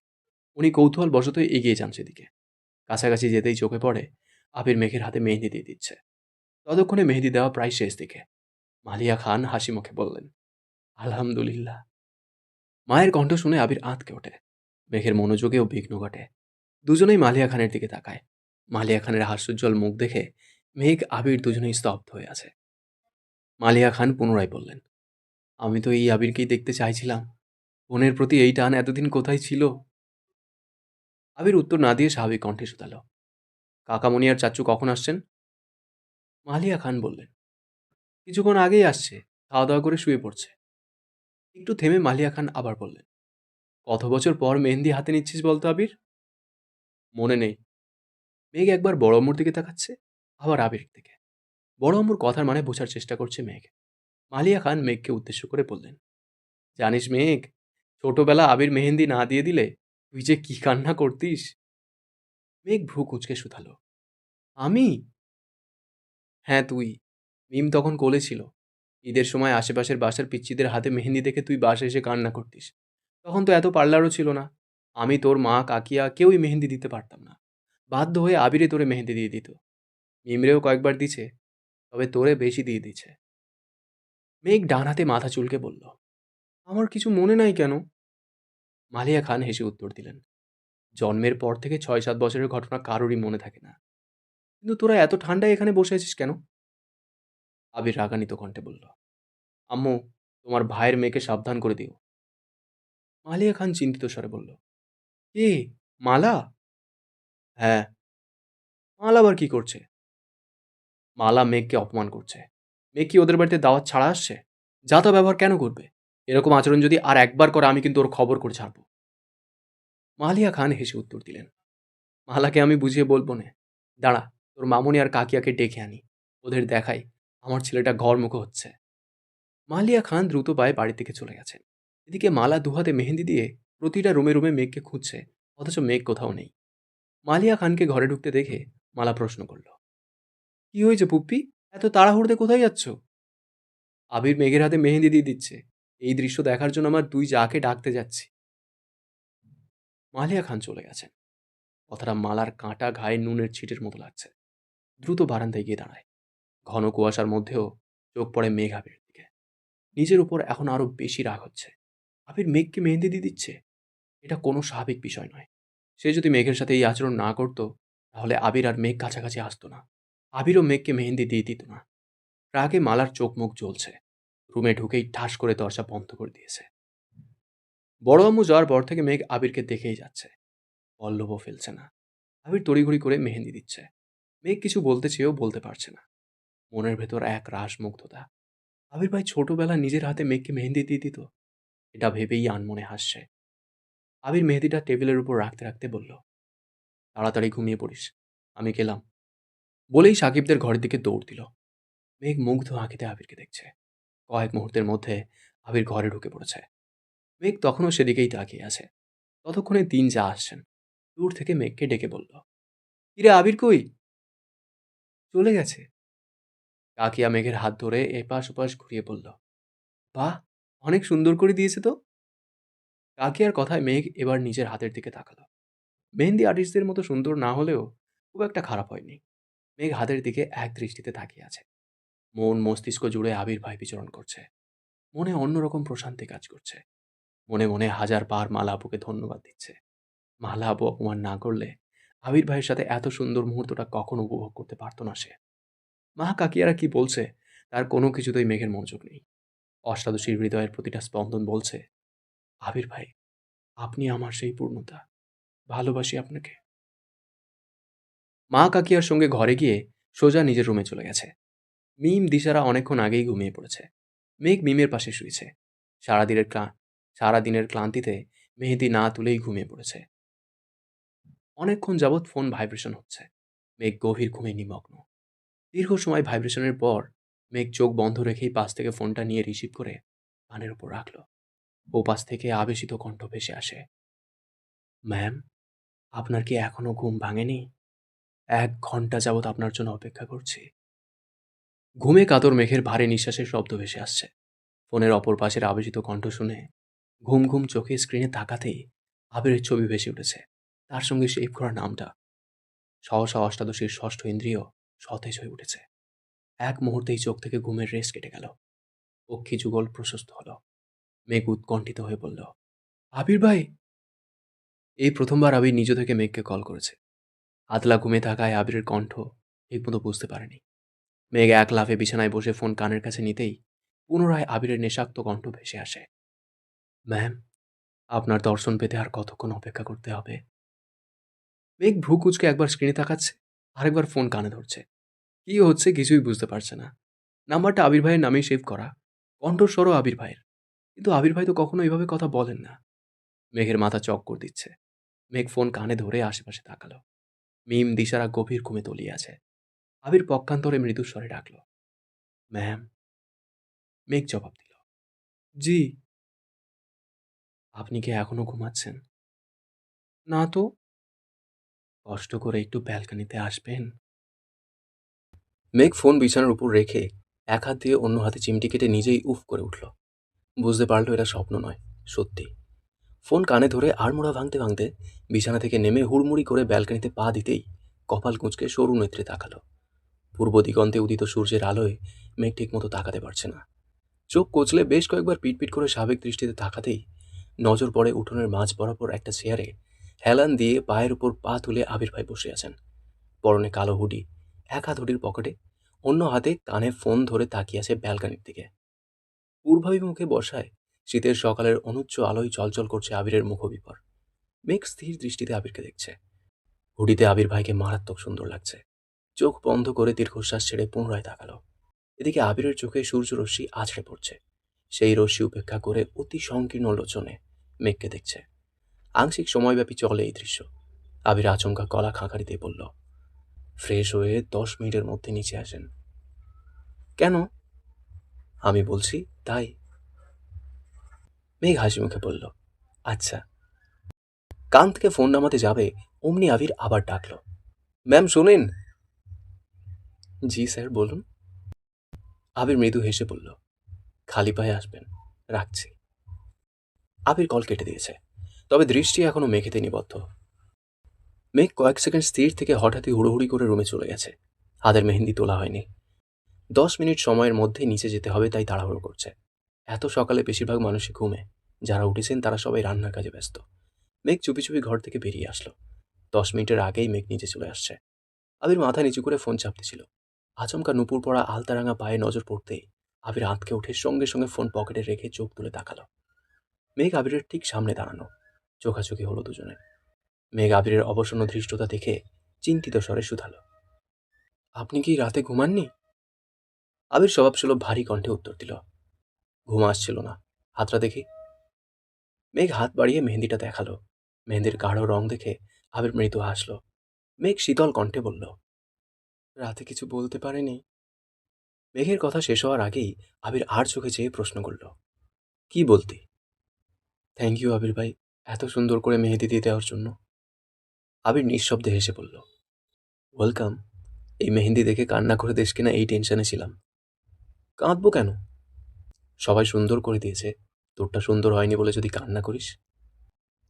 উনি কৌতূহল বশতই এগিয়ে যান সেদিকে। কাছাকাছি যেতেই চোখে পড়ে আবির মেঘের হাতে মেহেন্দি দিয়ে দিচ্ছে। ততক্ষণে মেহেদি দেওয়া প্রায় শেষ দিকে। মালিয়া খান হাসি মুখে বললেন, আলহামদুলিল্লাহ। মায়ের কণ্ঠ শুনে আবির আঁতকে ওঠে। মেঘের মনোযোগেও বিঘ্ন ঘটে। দুজনেই মালিয়া খানের দিকে তাকায়। মালিয়া খানের হাস্যোজ্জ্বল মুখ দেখে মেঘ আবির দুজনেই স্তব্ধ হয়ে আছে। মালিয়া খান পুনরায় বললেন, আমি তো এই আবিরকেই দেখতে চাইছিলাম। বোনের প্রতি এই টান এতদিন কোথায় ছিল? আবির উত্তর না দিয়ে স্বাভাবিক কণ্ঠে শুধালো, কাকামণি আর চাচ্চু কখন আসছেন? মালিয়া খান বললেন, কিছুক্ষণ আগেই আসছে, খাওয়া দাওয়া করে শুয়ে পড়ছে। একটু থেমে মালিয়া খান আবার বললেন, কত বছর পর মেহেন্দি হাতে নিচ্ছিস বলতো আবির? মনে নেই। মেঘ একবার বড় আম্মুর দিকে তাকাচ্ছে, আবার আবির দিকে। বড় আম্মুর কথার মানে বোঝার চেষ্টা করছে মেঘ। মালিয়া খান মেঘকে উদ্দেশ্য করে বললেন, জানিস মেঘ, ছোটবেলা আবির মেহেন্দি না দিয়ে দিলে তুই যে কি কান্না করতিস। মেঘ ভ্রু কুঁচকে শুধালো, আমি? হ্যাঁ তুই। মিম তখন কোলে ছিল। ঈদের সময় আশেপাশের বাসার পিচ্চিদের হাতে মেহেন্দি দেখে তুই বাসে এসে কান্না করতিস। তখন তো এত পার্লারও ছিল না। আমি, তোর মা, কাকিয়া কেউই মেহেন্দি দিতে পারতাম না। বাধ্য হয়ে আবিরে তোরে মেহেন্দি দিয়ে দিত। মিমরেও কয়েকবার দিছে, তবে তোরে বেশি দিয়ে দিছে। মেঘ ডান হাতে মাথা চুলকে বলল, আমার কিছু মনে নাই কেন? মালিয়া খান হেসে উত্তর দিলেন, জন্মের পর থেকে 6-7 বছরের ঘটনা কারোরই মনে থাকে না। কিন্তু তোরা এত ঠান্ডায় এখানে বসে আছিস কেন? আবির রাগান্বিত কণ্ঠে বলল, আম্মু, তোমার ভাইয়ের মেয়েকে সাবধান করে দিও। মালিয়া খান চিন্তিত স্বরে বলল, কে? মালা? হ্যাঁ। মালা আবার কি করছে? মালা মেঘকে অপমান করছে। মেঘ কি ওদের বাড়িতে দাওয়াত ছাড়া আসছে? যা তা ব্যবহার কেন করবে? এরকম আচরণ যদি আর একবার করে আমি কিন্তু ওর খবর করে ছাড়বো। মালিয়া খান হেসে উত্তর দিলেন, মালাকে আমি বুঝিয়ে বলবো না। দাঁড়া, তোর মামুনি আর কাকিয়াকে ডেকে আনি, ওদের দেখাই আমার ছেলেটা ঘরমুখো হচ্ছে। মালিয়া খান দ্রুত পায়ে বাড়ি থেকে চলে গেছেন। এদিকে মালা দুহাতে মেহেন্দি দিয়ে প্রতিটা রুমে রুমে মেঘকে খুঁজছে, অথচ মেঘ কোথাও নেই। মালিয়া খানকে ঘরে ঢুকতে দেখে মালা প্রশ্ন করল, কি হয়েছে পুপ্পি, এত তাড়াহুড়োতে কোথায় যাচ্ছ? আবির মেঘের হাতে মেহেন্দি দিয়ে দিচ্ছে, এই দৃশ্য দেখার জন্য আমার দুই জাকে ডাকতে যাচ্ছি। মালিয়া খান চলে গেছেন। কথাটা মালার কাঁটা ঘায়ে নুনের ছিটের মতো লাগছে। দ্রুত বারান্দায় গিয়ে দাঁড়ায়। ঘন কুয়াশার মধ্যেও চোখ পড়ে মেঘ আবির দিকে। নিজের উপর এখন আরো বেশি রাগ হচ্ছে। আবির মেঘকে মেহেন্দি দিয়ে দিচ্ছে, এটা কোনো স্বাভাবিক বিষয় নয়। সে যদি মেঘের সাথে এই আচরণ না করতো, তাহলে আবির আর মেঘ কাছাকাছি আসতো না। আবিরও মেঘকে মেহেন্দি দিয়ে দিত না। রাগে মালার চোখ মুখ জ্বলছে। রুমে ঢুকেই ঠাস করে দরজা বন্ধ করে দিয়েছে। বড় আম্মু যাওয়ার পর থেকে মেঘ আবিরকে দেখেই যাচ্ছে। পল্লবও ফেলছে না। আবির তড়িঘড়ি করে মেহেন্দি দিচ্ছে। মেঘ কিছু বলতে চেয়েও বলতে পারছে না। মনের ভেতর এক রাস মুগ্ধতা। আবির ভাই ছোটবেলা নিজের হাতে মেঘকে মেহেন্দি দিয়ে দিত, এটা ভেবেই আনমনে হাসছে। আবির মেহেদিটা টেবিলের উপর রাখতে রাখতে বলল, তাড়াতাড়ি ঘুমিয়ে পড়িস, আমি গেলাম। বলেই সাকিবদের ঘরের দিকে দৌড় দিল। মেঘ মুগ্ধ আঁখিতে আবিরকে দেখছে। কয়েক মুহূর্তের মধ্যে আবির ঘরে ঢুকে পড়েছে। মেঘ তখনও সেদিকেই তাকিয়ে আছে। ততক্ষণে দিন যা আসছেন দূর থেকে মেঘকে ডেকে বলল, কিরে আবির কই? চলে গেছে। কাকিয়া মেঘের হাত ধরে এপাশ ওপাশ ঘুরিয়ে বলল, বাহ, অনেক সুন্দর করে দিয়েছে তো। কাকিয়ার কথায় মেঘ এবার নিজের হাতের দিকে তাকালো। মেহেন্দি আর্টিস্টদের মতো সুন্দর না হলেও খুব একটা খারাপ হয়নি। মেঘ হাতের দিকে এক দৃষ্টিতে তাকিয়ে আছে। মন মস্তিষ্ক জুড়ে আবির ভাই বিচরণ করছে। মনে অন্যরকম প্রশান্তি কাজ করছে। মনে মনে হাজার বার মালা আপুকে ধন্যবাদ দিচ্ছে। মালা আপু অপমান না করলে আবির ভাইয়ের সাথে এত সুন্দর মুহূর্তটা কখনো উপভোগ করতে পারতো না সে। মা কাকিয়ারা কি বলছে তার কোনো কিছুতেই মেঘের মনোযোগ নেই। অষ্টাদশীর হৃদয়ের প্রতিটা স্পন্দন বলছে, আবির ভাই, আপনি আমার সেই পূর্ণতা, ভালোবাসি আপনাকে। মা কাকিয়ার সঙ্গে ঘরে গিয়ে সোজা নিজের রুমে চলে গেছে। মিম দিশারা অনেকক্ষণ আগেই ঘুমিয়ে পড়েছে। মেঘ মিমের পাশে শুয়েছে। সারাদিনের ক্লা সারাদিনের ক্লান্তিতে মেহেদি না তুলেই ঘুমিয়ে পড়েছে। অনেকক্ষণ যাবৎ ফোন ভাইব্রেশন হচ্ছে। মেঘ গভীর ঘুমে নিমগ্ন। দীর্ঘ সময় ভাইব্রেশনের পর মেঘ চোখ বন্ধ রেখেই পাশ থেকে ফোনটা নিয়ে রিসিভ করে কানের ওপর রাখল। ও পাশ থেকে আবেশিত কণ্ঠ ভেসে আসে, ম্যাম, আপনার কি এখনো ঘুম ভাঙেনি? 1 ঘন্টা যাবৎ আপনার জন্য অপেক্ষা করছি। ঘুমে কাতর মেঘের ভারী নিঃশ্বাসের শব্দ ভেসে আসছে। ফোনের অপর পাশের আবেশিত কণ্ঠ শুনে ঘুম ঘুম চোখে স্ক্রিনে তাকাতেই আবিরের ছবি ভেসে উঠেছে। তার সঙ্গে সেভ করা নামটা। সহসা অষ্টাদশীর ষষ্ঠ ইন্দ্রিয় সতেজ হয়ে উঠেছে। এক মুহূর্তেই চোখ থেকে ঘুমের রেশ কেটে গেল। অক্ষি যুগল প্রশস্ত হলো। মেঘ উৎকণ্ঠিত হয়ে বলল, আবির ভাই। এই প্রথমবার আবির নিজ থেকে মেঘকে কল করেছে। আতলা ঘুমে থাকায় আবিরের কণ্ঠ ঠিকমতো বুঝতে পারেনি। মেঘ এক লাফে বিছানায় বসে ফোন কানের কাছে নিতেই পুনরায় আবিরের নেশাক্ত কণ্ঠ ভেসে আসে, ম্যাম, আপনার দর্শন পেতে আর কতক্ষণ অপেক্ষা করতে হবে? মেঘ ভ্রু কুচকে একবার স্ক্রিনে তাকাচ্ছে, আরেকবার ফোন কানে ধরছে। কি হচ্ছে কিছুই বুঝতে পারছে না। নাম্বারটা আবির ভাইয়ের নামেই সেভ করা, কণ্ঠস্বরও আবির ভাইয়ের, কিন্তু আবির ভাই তো কখনো এইভাবে কথা বলেন না। মেঘের মাথা চক্কর দিচ্ছে। মেঘ ফোন কানে ধরে আশেপাশে তাকালো। মিম দিশারা গভীর ঘুমে তলিয়ে আছে। আবির পক্ষান্তরে মৃদুস্বরে ডাকল, ম্যাম। মেঘ জবাব দিল, জি। আপনি কি এখনো ঘুমাচ্ছেন? না তো। কষ্ট করে একটু ব্যালকনিতে আসবেন? মেঘ ফোন বিছানার উপর রেখে এক হাত দিয়ে অন্য হাতে চিমটি কেটে নিজেই উফ করে উঠল। বুঝতে পারল এটা স্বপ্ন নয়, সত্যি। ফোন কানে ধরে আড়মোড়া ভাঙতে ভাঙতে বিছানা থেকে নেমে হুড়মুড়ি করে ব্যালকনিতে পা দিতেই কপাল কুঁচকে সরু নেত্রে তাকালো। পূর্ব দিগন্তে উদিত সূর্যের আলোয় মেঘ ঠিকমতো তাকাতে পারছে না। চোখ কচলে বেশ কয়েকবার পিটপিট করে স্বাভাবিক দৃষ্টিতে তাকাতেই নজর পড়ে উঠোনের মাঝ বরাবর একটা চেয়ারে হেলান দিয়ে পায়ের উপর পা তুলে আবির ভাই বসে আছেন। পরনে কালো হুডি, এক হাত হুডির পকেটে, অন্য হাতে কানে ফোন ধরে তাকিয়ে আছে ব্যালকনির দিকে। পূর্বাভিমুখে বসায় শীতের সকালের অনুচ্চ আলোয় চলচল করছে আবিরের মুখবিপর। মেঘ স্থির দৃষ্টিতে আবিরকে দেখছে। হুডিতে আবির ভাইকে মারাত্মক সুন্দর লাগছে। চোখ বন্ধ করে দীর্ঘশ্বাস ছেড়ে পুনরায় তাকালো। এদিকে আবিরের চোখে সূর্যরশ্মি আছড়ে পড়ছে। সেই রশ্মি উপেক্ষা করে অতি সংকীর্ণ লোচনে মেঘকে দেখছে। আংশিক সময়ব্যাপী চলে এই দৃশ্য। আবির আচমকা গলা খাঁকারি দিয়ে বলল, ফ্রেশ হয়ে 10 মিনিটের মধ্যে নিচে আসেন। কেন? আমি বলছি তাই। মেঘ হাসি মুখে বলল, আচ্ছা। কান থেকে ফোন নামাতে যাবে অমনি আবির আবার ডাকল, ম্যাম শোনেন। জি স্যার, বলুন। আবির মৃদু হেসে বলল, খালি পায়ে আসবেন, রাখছি। আবির কল কেটে দিয়েছে, তবে দৃষ্টি এখনো মেঘেতে নিবদ্ধ। মেঘ কয়েক সেকেন্ড স্থির থেকে হঠাৎই হুড়োহুড়ি করে রুমে চলে গেছে। হাতের মেহেন্দি তোলা হয়নি। 10 মিনিট সময়ের মধ্যে নিচে যেতে হবে তাই তাড়াহুড়ো করছে। এত সকালে বেশিরভাগ মানুষই ঘুমে। যারা উঠেছেন তারা সবাই রান্নার কাজে ব্যস্ত। মেঘ চুপি চুপি ঘর থেকে বেরিয়ে আসলো। 10 মিনিটের আগেই মেঘ নিচে চলে আসছে। আবির মাথা নিচু করে ফোন চাপতেছিল। আচমকা নুপুর পড়া আলতারাঙা পায়ে নজর পড়তেই আবির আঁতকে উঠে সঙ্গে সঙ্গে ফোন পকেটে রেখে চোখ তুলে তাকালো। মেঘ আবিরের ঠিক সামনে দাঁড়ানো। চোখাচোখি হলো দুজনে। মেঘ আবিরের অবসন্ন ধৃষ্টতা দেখে চিন্তিত স্বরে শুধালো, আপনি কি রাতে ঘুমাননি? আবির স্বভাবসুলভ ভারী কণ্ঠে উত্তর দিল, ঘুম আসছিল না, হাতটা দেখি। মেঘ হাত বাড়িয়ে মেহেন্দিটা দেখালো। মেহেন্দির গাঢ় রং দেখে আবির মৃদু হাসল। মেঘ শীতল কণ্ঠে বলল, রাতে কিছু বলতে পারেনি? মেঘের কথা শেষ হওয়ার আগেই আবির আর চোখে চেয়ে প্রশ্ন করল, কি বলতি? থ্যাংক ইউ আবির ভাই, এত সুন্দর করে মেহেদি দিয়ে দেওয়ার জন্য। আবির নিঃশব্দে হেসে বলল, ওয়েলকাম। এই মেহেন্দি দেখে কান্না করে দেশ কিনা এই টেনশনে ছিলাম। কাঁদবো কেন? সবাই সুন্দর করে দিয়েছে, তোরটা সুন্দর হয়নি বলে যদি কান্না করিস?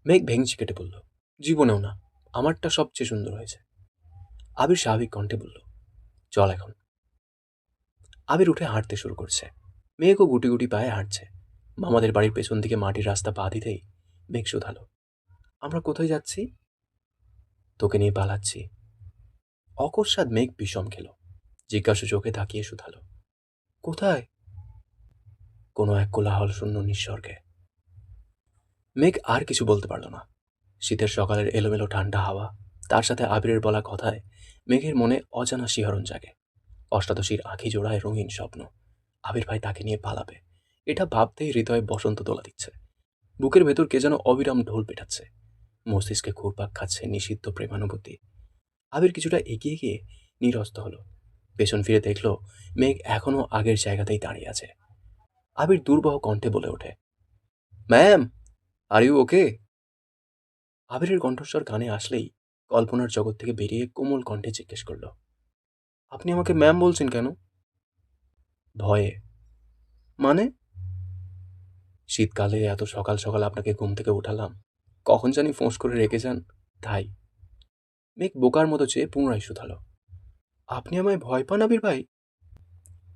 মেঘ ভেঙচি কেটে বলল, জীবনেও না, আমারটা সবচেয়ে সুন্দর হয়েছে। আবির স্বাভাবিক কণ্ঠে বলল, চল এখন। আবির উঠে হাঁটতে শুরু করছে। মেঘও গুটি গুটি পায়ে হাঁটছে। মামাদের বাড়ির পেছন দিকে মাটির রাস্তা পা দিতেই মেঘ শুধালো, আমরা কোথায় যাচ্ছি? তোকে নিয়ে পালাচ্ছি। অকস্মাৎ মেঘ বিষম খেল। জিজ্ঞাসু চোখে তাকিয়ে শুধালো, কোথায়? কোনো এক কোলাহল শূন্য নিঃস্বর্গে। মেঘ আর কিছু বলতে পারল না। শীতের সকালের এলোমেলো ঠান্ডা হাওয়া, তার সাথে আবিরের বলা কথায় মেঘের মনে অজানা শিহরণ জাগে। অষ্টাদশীর আঁখি জোড়ায় রঙিন স্বপ্ন। আবির ভাই তাকে নিয়ে পালাবে, এটা ভাবতেই হৃদয়ে বসন্ত দোলা দিচ্ছে। বুকের ভেতর কে যেন অবিরাম ঢোল পেটাচ্ছে। মস্তিষ্কে ঘুরপাক খাচ্ছে নিষিদ্ধ প্রেমানুভূতি। আবির কিছুটা এগিয়ে গিয়ে নিরস্ত হলো। পেছন ফিরে দেখল মেঘ এখনও আগের জায়গাতেই দাঁড়িয়ে আছে। আবির দুর্বহ কণ্ঠে বলে ওঠে, ম্যাম, আর ইউ ওকে? আবিরের কণ্ঠস্বর কানে আসলেই কল্পনার জগৎ থেকে বেরিয়ে কোমল কণ্ঠে জিজ্ঞেস করল, আপনি আমাকে ম্যাম বলছেন কেন? ভয়ে। মানে? শীতকালে এত সকাল সকাল আপনাকে ঘুম থেকে উঠালাম, কখন জানি ফোঁস করে রেখে যান, তাই। মেঘ বোকার মতো চেয়ে পুনরায় শুধালো, আপনি আমায় ভয় পান আবির ভাই?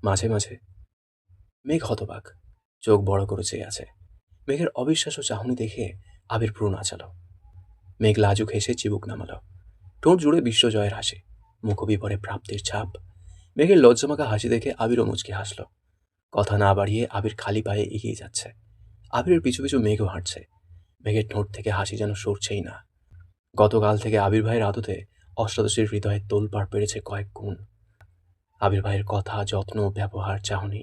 মাঝে মাঝে। মেঘ হতবাক, চোখ বড় করে চেয়ে আছে। মেঘের অবিশ্বাস্য চাহনি দেখে আবির ভ্রু নাচালো। মেঘ লাজুক হেসে চিবুক নামালো। ঠোঁট জুড়ে বিশ্বজয়ের হাসি, মুখবিভরে প্রাপ্তির ছাপ। মেঘের লজ্জামাখা হাসি দেখে আবিরও মুচকি হাসল। কথা না বাড়িয়ে আবির খালি পায়ে এগিয়ে যাচ্ছে। আবিরের পিছু পিছু মেঘও হাঁটছে। মেঘের ঠোঁট থেকে হাসি যেন সরছেই না। গতকাল থেকে আবির ভাইয়ের আদতে অষ্টাদশীর হৃদয়ে তোলপাড় পেরেছে কয়েক গুণ। আবির ভাইয়ের কথা, যত্ন, ব্যবহার, চাহনি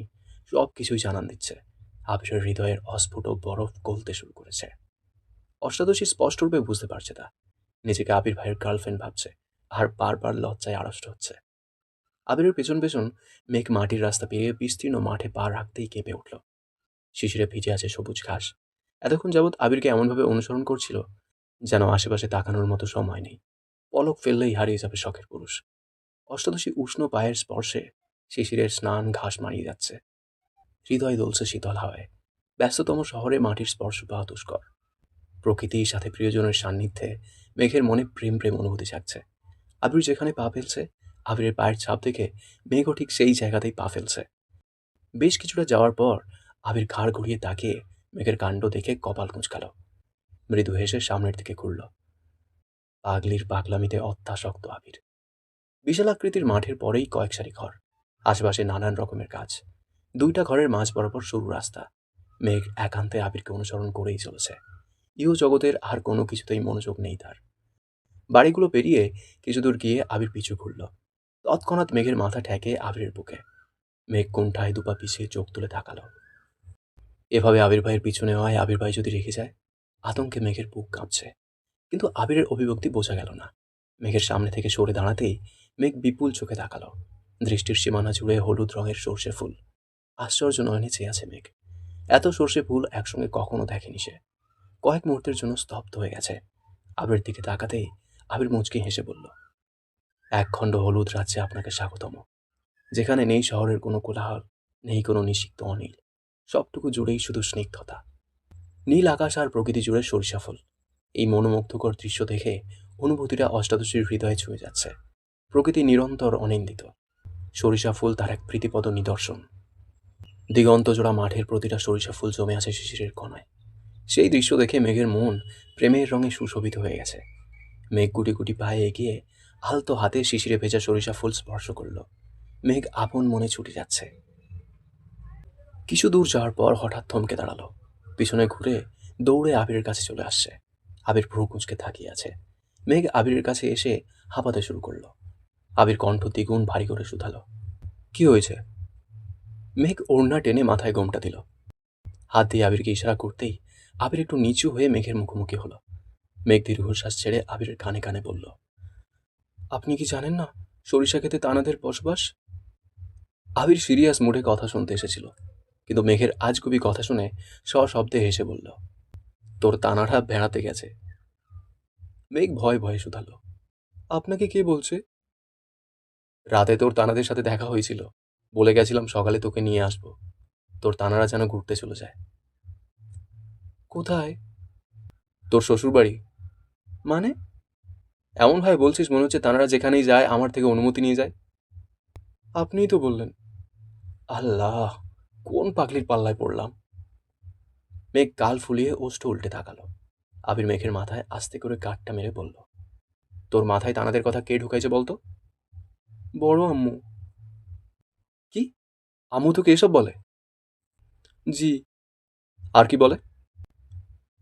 সব কিছুই জানান দিচ্ছে। আবিরের হৃদয়ের অস্ফুট বরফ গলতে শুরু করেছে। অষ্টাদশী স্পষ্টরূপে বুঝতে পারছে তা। নিজেকে আবির ভাইয়ের গার্লফ্রেন্ড ভাবছে, আর বারবার লজ্জায় আড়ষ্ট হচ্ছে। আবিরের পেছন পেছন মেঘ মাটির রাস্তা পেরিয়ে বিস্তীর্ণ মাঠে পা রাখতেই কেঁপে উঠল। শিশিরে ভিজে আছে সবুজ ঘাস। এতক্ষণ যাবৎ আবিরকে এমনভাবে অনুসরণ করছিল যেন আশেপাশে তাকানোর মতো সময় নেই। পলক ফেললেই হারিয়ে যাবে শখের পুরুষ। অষ্টাদশী উষ্ণ পায়ের স্পর্শে শিশিরের স্নান ঘাস মারিয়ে যাচ্ছে। হৃদয় দোলছে শীতল হাওয়ায়। ব্যস্ততম শহরে মাটির স্পর্শ পাওয়া দুষ্কর। প্রকৃতির সাথে প্রিয়জনের সান্নিধ্যে মেঘের মনে প্রেম প্রেম অনুভূতি জাগছে। আবির যেখানে পা ফেলছে, আবিরের পায়ের ছাপ দেখে মেঘও ঠিক সেই জায়গাতেই পা ফেলছে। বেশ কিছুটা যাওয়ার পর আবির ঘাড় ঘুরিয়ে তাকিয়ে মেঘের কাণ্ড দেখে কপাল কুঁচকাল। মৃদু হেসে সামনের দিকে ঘুরল। পাগলির পাগলামিতে অত্যাসক্ত আবির। বিশালাকৃতির মাঠের পরেই কয়েক সারি ঘর, আশেপাশে নানান রকমের কাজ। দুইটা ঘরের মাঝ বরাবর সরু রাস্তা। মেঘ একান্তে আবিরকে অনুসরণ করেই চলেছে। ইহ জগতের আর কোনো কিছুতেই মনোযোগ নেই তার। বাড়িগুলো পেরিয়ে কিছু দূর গিয়ে আবির পিছু ঘুরল। তৎক্ষণাৎ মেঘের মাথা ঠেকে আবিরের বুকে। মেঘ কোণঠায় দুপা পিছিয়ে চোখ তুলে তাকালো। এভাবে আবির ভাইয়ের পিছনে হয় আবির ভাই যদি রেখে যায়। আতঙ্কে মেঘের বুক কাঁপছে, কিন্তু আবিরের অভিব্যক্তি বোঝা গেল না। মেঘের সামনে থেকে সরে দাঁড়াতেই মেঘ বিপুল চোখে তাকালো। দৃষ্টির সীমানা জুড়ে হলুদ রঙের সর্ষে ফুল। আশ্চর্য নয়নে চেয়ে আছে মেঘ। এত সর্ষে ফুল একসঙ্গে কখনো দেখেনি সে। কয়েক মুহূর্তের জন্য স্তব্ধ হয়ে গেছে। আবির দিকে তাকাতেই আবির মুচকি হেসে বলল, একখণ্ড হলুদ রাজ্যে আপনাকে স্বাগতম, যেখানে নেই শহরের কোনো কোলাহল, নেই কোনো নিষিক্ত অনিল। সবটুকু জুড়েই শুধু স্নিগ্ধতা। নীল আকাশ আর প্রকৃতি জুড়ে সরিষা ফুল। এই মনোমুগ্ধকর দৃশ্য দেখে অনুভূতিটা অষ্টাদশীর হৃদয়ে ছুঁয়ে যাচ্ছে। প্রকৃতি নিরন্তর অনিন্দিত, সরিষা ফুল তার এক প্রীতিপদ নিদর্শন। দিগন্তজোড়া মাঠের প্রতিটা সরিষা ফুল জমে আছে শিশিরের কণায়। সেই দৃশ্য দেখে মেঘের মন প্রেমের রঙে সুশোভিত হয়ে গেছে। মেঘ গুটি গুটি পায়ে এগিয়ে আলতো হাতে শিশিরে ভেজা সরিষা ফুল স্পর্শ করল। মেঘ আপন মনে ছুটে যাচ্ছে। কিছু দূর যাওয়ার পর হঠাৎ থমকে দাঁড়ালো। পিছনে ঘুরে দৌড়ে আবিরের কাছে চলে আসছে। আবির ভ্রু কুঁচকে তাকিয়ে আছে। মেঘ আবিরের কাছে এসে হাঁপাতে শুরু করলো। আবির কণ্ঠ দ্বিগুণ ভারী করে শুধালো, কি হয়েছে? মেঘ ওড়না টেনে মাথায় গোমটা দিল। হাত দিয়ে আবিরকে ইশারা করতেই আবির একটু নিচু হয়ে মেঘের মুখোমুখি হলো। মেঘ দীর্ঘশ্বাস ছেড়ে আবিরের কানে কানে বলল, আপনি কি জানেন না সরিষা খেতে তানাদের বসবাস? আবির সিরিয়াস মুডে কথা শুনতে এসেছিল, কিন্তু মেঘের আজগুবি কথা শুনে সশব্দে হেসে বলল, তোর তানারা বেড়াতে গেছে। মেঘ ভয়ে ভয়ে শুধালো, আপনাকে কে বলছে? রাতে তোর তানাদের সাথে দেখা হয়েছিল, বলে গেছিলাম সকালে তোকে নিয়ে আসবো। তোর তানারা যেন ঘুরতে চলে যায়। কোথায়? তোর শ্বশুরবাড়ি। মানে? এমন ভাবে বলছিস মনে হচ্ছে তানারা যেখানেই যায় আমার থেকে অনুমতি নিয়ে যায়। আপনিই তো বললেন। আল্লাহ, কোন পাগলির পাল্লায় পড়লাম। মেঘ গাল ফুলিয়ে ওষ্ঠ উল্টে তাকালো। আবির মেঘের মাথায় আস্তে করে কাঠটা মেরে বলল, তোর মাথায় তানাদের কথা কে ঢুকাইছে বলতো? বড় আম্মু। কি? আম্মু তোকে এসব বলে? জি। আর কি বলে?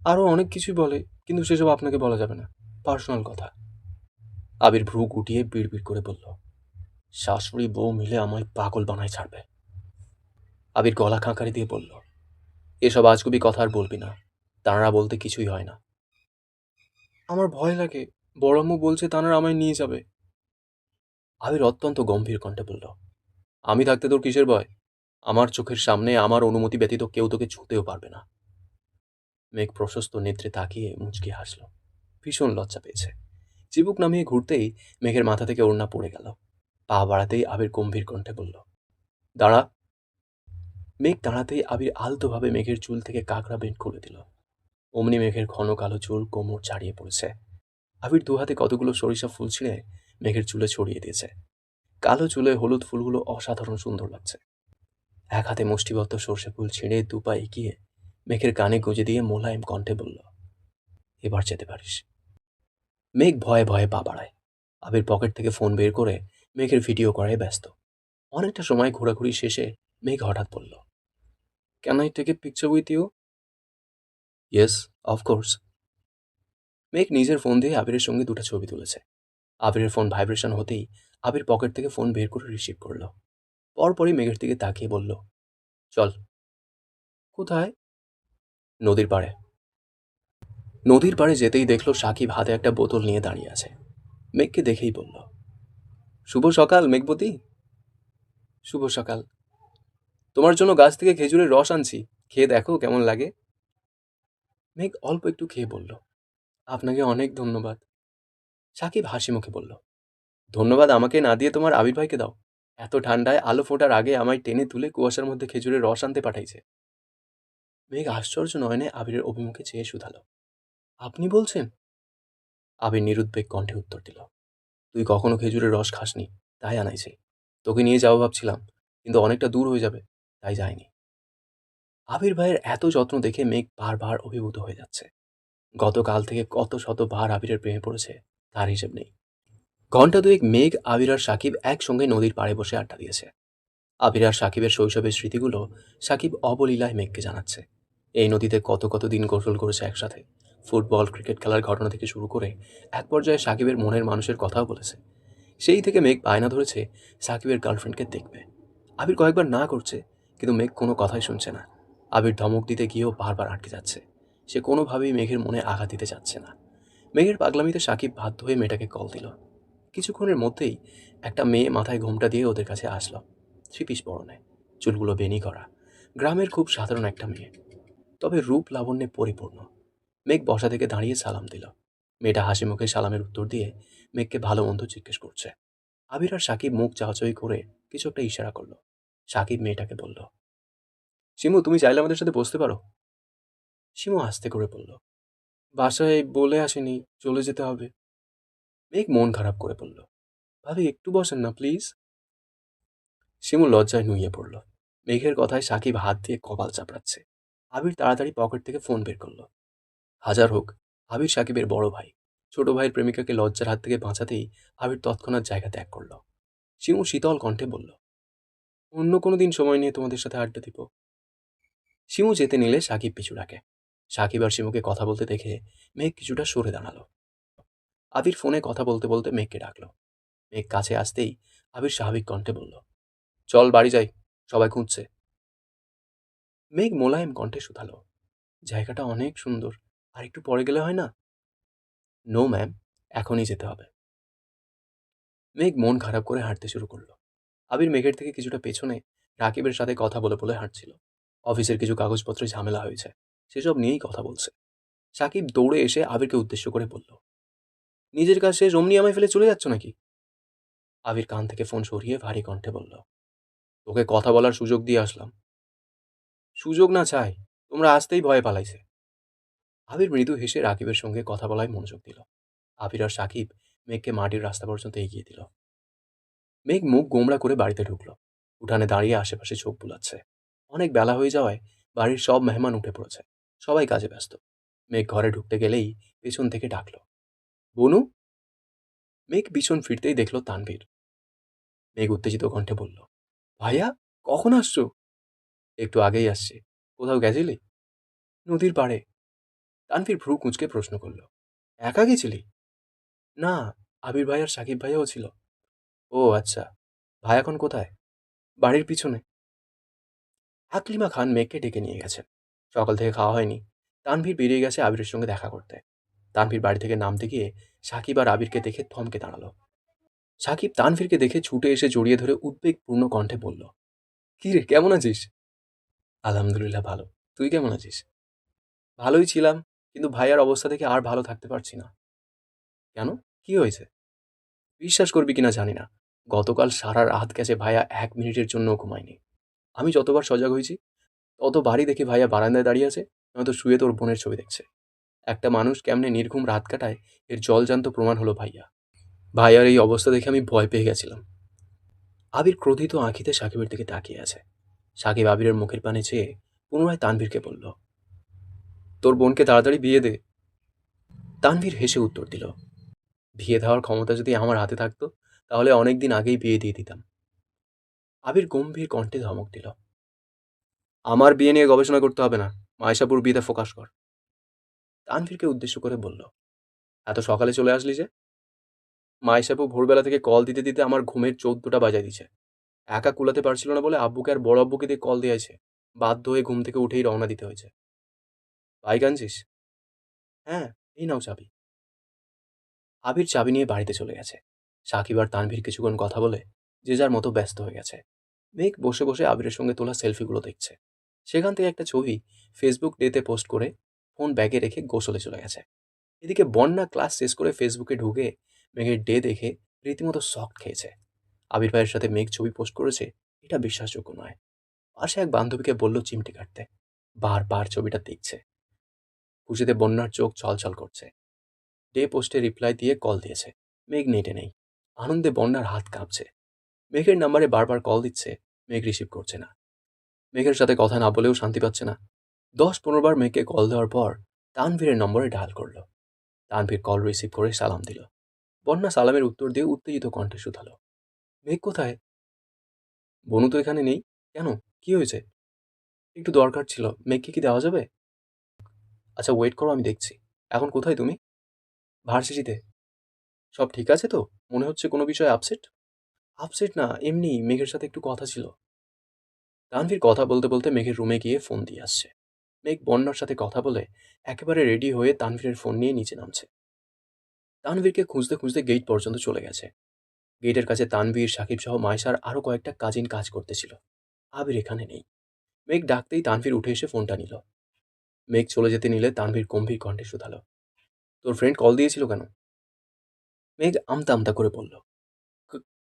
আরো অনেক কিছুই বলে, কিন্তু সেসব আপনাকে বলা যাবে না, পার্সোনাল কথা। আবির ভ্রু গুটিয়ে বিড়বিড় করে বলল, শাশুড়ি বউ মিলে আমায় পাগল বানায় ছাড়বে। আবির গলা খাঁকারি দিয়ে বলল, এসব আজগুবি কথা আর বলবি না, তাঁরা বলতে কিছুই হয় না। আমার ভয় লাগে, বড় আম্মু বলছে তাঁরা আমায় নিয়ে যাবে। আবির অত্যন্ত গম্ভীর কণ্ঠে বলল, আমি থাকতে তোর কিসের ভয়? আমার চোখের সামনে আমার অনুমতি ব্যতীত কেউ তোকে ছুঁতেও পারবে না। মেঘ প্রশস্ত নেত্রে তাকিয়ে মুচকি হাসল। ভীষণ লজ্জা পেয়েছে। চিবুক নামিয়ে ঘুরতেই মেঘের মাথা থেকে ওড়না পড়ে গেল। পা বাড়াতেই আবির গম্ভীর কণ্ঠে বলল, দাঁড়া। মেঘ দাঁড়াতেই আবির আলতোভাবে মেঘের চুল থেকে কাঁকড়া বেল্ট খুলে দিল। অমনি মেঘের ঘন কালো চুল কোমর ছাড়িয়ে পড়েছে। আবির দু হাতে কতগুলো সরিষা ফুল ছিঁড়ে মেঘের চুলে ছড়িয়ে দিয়েছে। কালো চুলে হলুদ ফুলগুলো অসাধারণ সুন্দর লাগছে। এক হাতে মুষ্টিবদ্ধ সর্ষে ফুল ছিঁড়ে দু পা এগিয়ে মেঘের কানে গুঁজে দিয়ে মোলায়েম কণ্ঠে বলল, এবার যেতে পারিস। মেঘ ভয়ে ভয়ে পা বাড়ায়। আবির পকেট থেকে ফোন বের করে মেঘের ভিডিও করায় ব্যস্ত। অনেকটা সময় ঘোরাঘুরি শেষে মেঘ হঠাৎ বলল, can I take a picture with you? Yes, of course. Megh নিজের ফোন দিয়ে আবিরের সঙ্গে দুটো ছবি তুলেছে। আবিরের ফোন ভাইব্রেশন হতেই আবির পকেট থেকে ফোন বের করে রিসিভ করলো। পরপরই মেঘের দিকে তাকিয়ে বলল, চল। কোথায়? নদীর পাড়ে। নদীর পাড়ে যেতেই দেখলো সাকিব হাতে একটা বোতল নিয়ে দাঁড়িয়ে আছে। মেঘকে দেখেই বলল, শুভ সকাল মেঘবতী। শুভ সকাল। তোমার জন্য গাছ থেকে খেজুরের রস আনছি, খেয়ে দেখো কেমন লাগে। মেঘ অল্প একটু খেয়ে বলল, আপনাকে অনেক ধন্যবাদ। সাকিব হাসি মুখে বলল, ধন্যবাদ আমাকে না দিয়ে তোমার আবির ভাইকে দাও। এত ঠান্ডায় আলো ফোটার আগে আমায় টেনে তুলে কুয়াশার মধ্যে খেজুরের রস আনতে পাঠাইছে। মেঘ আশ্চর্য নয়নে আবিরের অভিমুখে চেয়ে শুধালো, আপনি বলছেন? আবির নিরুদ্বেগ কণ্ঠে উত্তর দিল, তুই কখনো খেজুরের রস খাসনি, তাই আনাইছি। তোকে নিয়ে যাবো ভাবছিলাম, কিন্তু অনেকটা দূর হয়ে যাবে, তাই যায়নি। আবির ভাইয়ের এত যত্ন দেখে মেঘ বারবার অভিভূত হয়ে যাচ্ছে। গতকাল থেকে কত শতবার আবিরের প্রেমে পড়েছে তার হিসেব নেই। ঘণ্টা দুয়েক মেঘ, আবির আর সাকিব একসঙ্গে নদীর পাড়ে বসে আড্ডা দিয়েছে। আবির আর সাকিবের শৈশবের স্মৃতিগুলো সাকিব অবলীলায় মেঘকে জানাচ্ছে। এই নদীতে কত কত দিন গোসল করেছে একসাথে। ফুটবল ক্রিকেট খেলার ঘটনা থেকে শুরু করে এক পর্যায়ে সাকিবের মনের মানুষের কথাও বলেছে। সেই থেকে মেঘ বায়না ধরেছে সাকিবের গার্লফ্রেন্ডকে দেখবে। আবির কয়েকবার না করছে, কিন্তু মেঘ কোনো কথাই শুনছে না। আবির ধমক দিতে গিয়েও বারবার আটকে যাচ্ছে। সে কোনোভাবেই মেঘের মনে আঘাত দিতে চাচ্ছে না। মেঘের পাগলামিতে সাকিব বাধ্য হয়ে মেয়েটাকে কল দিল। কিছুক্ষণের মধ্যেই একটা মেয়ে মাথায় ঘোমটা দিয়ে ওদের কাছে আসলো। থ্রিপিস পরনে, চুলগুলো বেনি করা, গ্রামের খুব সাধারণ একটা মেয়ে, তবে রূপ লাবণ্যে পরিপূর্ণ। মেঘ বসা থেকে দাঁড়িয়ে সালাম দিল। মেয়েটা হাসি মুখে সালামের উত্তর দিয়ে মেঘকে ভালো মন্দ জিজ্ঞেস করছে। আবির আর সাকিব মুখ চাওয়াচাই করে কিছু একটা ইশারা করলো। সাকিব মেয়েটাকে বলল, শিমু তুমি চাইলে আমাদের সাথে বসতে পারো। শিমু আস্তে করে বলল, বাসায় বলে আসেনি, চলে যেতে হবে। মেঘ মন খারাপ করে বলল, ভাবি একটু বসেন না প্লিজ। শিমু লজ্জায় নুইয়ে পড়ল। মেঘের কথায় সাকিব হাত দিয়ে কপাল চাপড়াচ্ছে। আবির তাড়াতাড়ি পকেট থেকে ফোন বের করলো। হাজার হোক, আবির সাকিবের বড় ভাই। ছোট ভাইয়ের প্রেমিকাকে লজ্জার হাত থেকে বাঁচাতেই আবির তৎক্ষণাৎ জায়গা ত্যাগ করল। শিমু শীতল কণ্ঠে বলল, অন্য কোনো দিন সময় নিয়ে তোমাদের সাথে আড্ডা দিব। শিমু যেতে নিলে সাকিব পিছু ডাকে। সাকিব আর শিমুকে কথা বলতে দেখে মেঘ কিছুটা সরে দাঁড়ালো। আবির ফোনে কথা বলতে বলতে মেঘকে ডাকলো। মেঘ কাছে আসতেই আবির স্বাভাবিক কণ্ঠে বলল, চল বাড়ি যাই, সবাই খুঁজছে। মেঘ মোলায়েম কণ্ঠে শুধালো, জায়গাটা অনেক সুন্দর, আর একটু পরে গেলে হয় না? নো ম্যাম, এখনই যেতে হবে। মেঘ মন খারাপ করে হাঁটতে শুরু করলো। আবির মেঘের থেকে কিছুটা পেছনে রাকিবের সাথে কথা বলে বলে হাঁটছিল। অফিসের কিছু কাগজপত্রে ঝামেলা হয়েছে, সেসব নিয়েই কথা বলছে। সাকিব দৌড়ে এসে আবিরকে উদ্দেশ্য করে বলল, নিজের কাজ শেষ অমনি আমায় ফেলে চলে যাচ্ছ নাকি? আবির কান থেকে ফোন সরিয়ে ভারী কণ্ঠে বলল, তোকে কথা বলার সুযোগ দিয়ে আসলাম। সুযোগ না চাই, তোমরা আসতেই ভয়ে পালাইছে। আবির মৃদু হেসে রাকিবের সঙ্গে কথা বলায় মনোযোগ দিল। আবির আর সাকিব মেঘকে মাটির রাস্তা পর্যন্ত এগিয়ে দিল। মেঘ মুখ গোমড়া করে বাড়িতে ঢুকলো। উঠানে দাঁড়িয়ে আশেপাশে চোখ বুলাচ্ছে। অনেক বেলা হয়ে যাওয়ায় বাড়ির সব মেহমান উঠে পড়েছে। সবাই কাজে ব্যস্ত। মেঘ ঘরে ঢুকতে গেলেই পেছন থেকে ডাকলো, বনু। মেঘ পিছন ফিরতেই দেখলো তানভীর। মেঘ উত্তেজিত কণ্ঠে বলল, ভাইয়া, কখন আসছো? একটু আগেই আসছি। কোথাও গেছিলি? নদীর পাড়ে। তানভীর ভ্রু কুঁচকে প্রশ্ন করল, একা গেছিলি? না, আবির ভাই আর সাকিব ভাইয়াও ছিল। ও আচ্ছা, ভাই এখন কোথায়? বাড়ির পিছনে। আকলিমা খান মেঘকে ডেকে নিয়ে গেছেন। সকাল থেকে খাওয়া হয়নি। তানভীর বেরিয়ে গেছে আবিরের সঙ্গে দেখা করতে। তানভীর বাড়ি থেকে নামতে গিয়ে সাকিব আর আবিরকে দেখে থমকে দাঁড়ালো। সাকিব তানভীরকে দেখে ছুটে এসে জড়িয়ে ধরে উদ্বেগপূর্ণ কণ্ঠে বলল, কি রে, কেমন আছিস? আলহামদুলিল্লাহ ভালো। তুই কেমন আছিস? ভালোই ছিলাম, কিন্তু ভাইয়ার অবস্থা থেকে আর ভালো থাকতে পারছি না। কেন, কি হয়েছে? বিশ্বাস করবি কিনা জানি না, গতকাল সারা রাত গেছে ভাইয়া 1 মিনিটের জন্য ঘুমায়নি। আমি যতবার সজাগ হয়েছি ততবারই দেখি ভাইয়া বারান্দায় দাঁড়িয়ে আছে, নয়তো শুয়ে তোর বোনের ছবি দেখছে। একটা মানুষ কেমনে নির্ঘুম রাত কাটায়, এর জলজান্ত প্রমাণ হলো ভাইয়া। ভাইয়ার এই অবস্থা দেখে আমি ভয় পেয়ে গেছিলাম। আবির ক্রোধিত আঁখিতে সাকিবের দিকে তাকিয়ে আছে। সাকিব আবিরের মুখের পানে চেয়ে পুনরায় তানভীরকে বলল, তোর বোনকে তাড়াতাড়ি বিয়ে দে। তানভীর হেসে উত্তর দিল, বিয়ে দেওয়ার ক্ষমতা যদি আমার হাতে থাকতো তাহলে অনেক দিন আগেই বিয়ে দিয়ে দিতাম। আবির গম্ভীর কণ্ঠে ধমক দিল, আমার বিয়ে নিয়ে গবেষণা করতে হবে না, মায়েশাপুর বিয়েতে ফোকাস কর। তানভীরকে উদ্দেশ্য করে বলল, এত সকালে চলে আসলি যে? মায়েশাপু ভোরবেলা থেকে কল দিতে দিতে আমার ঘুমের 14টা বাজায় দিছে। একা কুলাতে পারছিল না বলে আব্বুকে আর বড় আব্বুকে দিয়ে কল দিয়েছে। বাধ্য হয়ে ঘুম থেকে উঠেই রওনা দিতে হয়েছে। বাইক আনছিস? হ্যাঁ, এই নাও চাবি। আবির চাবি নিয়ে বাড়িতে চলে গেছে। সাকিব আর তানভীর কিছুক্ষণ কথা বলে যে যার মতো ব্যস্ত হয়ে গেছে। মেঘ বসে বসে আবিরের সঙ্গে তোলা সেলফিগুলো দেখছে। সেখান থেকে একটা ছবি ফেসবুক ডেতে পোস্ট করে ফোন ব্যাগে রেখে গোসলে চলে গেছে। এদিকে বন্যা ক্লাস শেষ করে ফেসবুকে ঢুকে মেঘের ডে দেখে রীতিমতো শক খেয়েছে। আবির ভাইয়ের সাথে মেঘ ছবি পোস্ট করেছে, এটা বিশ্বাসযোগ্য নয়। পাশে এক বান্ধবীকে বলল চিমটি কাটতে। বারবার ছবিটা দেখছে। খুশিতে বন্যার চোখ ছলছল করছে। ডে পোস্টে রিপ্লাই দিয়ে কল দিয়েছে। মেঘ নেটে নেই। আনন্দে বন্যার হাত কাঁপছে। মেঘের নাম্বারে বারবার কল দিচ্ছে, মেঘ রিসিভ করছে না। মেঘের সাথে কথা না বলেও শান্তি পাচ্ছে না। 10-15 বার মেঘকে কল দেওয়ার পর তানভীরের নম্বরে ডায়াল করলো। তানভীর কল রিসিভ করে সালাম দিল। বন্যা সালামের উত্তর দিয়ে উত্তেজিত কণ্ঠে শুধালো, মেঘ কোথায়? বনু তো এখানে নেই। কেন, কি হয়েছে? একটু দরকার ছিল, মেঘকে কি দেওয়া যাবে? আচ্ছা ওয়েট করো, আমি দেখছি। এখন কোথায় তুমি? ভার্সিটিতে। সব ঠিক আছে তো? মনে হচ্ছে কোনো বিষয়ে আপসেট? আপসেট না, এমনি মেঘের সাথে একটু কথা ছিল। তানভীর কথা বলতে বলতে মেঘের রুমে গিয়ে ফোন দিয়ে আসছে। মেঘ বন্যার সাথে কথা বলে একেবারে রেডি হয়ে তানভীরের ফোন নিয়ে নিচে নামছে। তানভীরকে খুঁজতে খুঁজতে গেট পর্যন্ত চলে গেছে। গেটের কাছে তানভীর, সাকিব সহ মাইশার আরও কয়েকটা কাজিন কাজ করতেছিল। আবির এখানে নেই। মেঘ ডাকতেই তানভীর উঠে এসে ফোনটা নিল। মেঘ চলে যেতে নিলে তানভীর গম্ভীর কণ্ঠে শুধালো, তোর ফ্রেন্ড কল দিয়েছিল কেন? মেঘ আমতা আমতা করে বলল,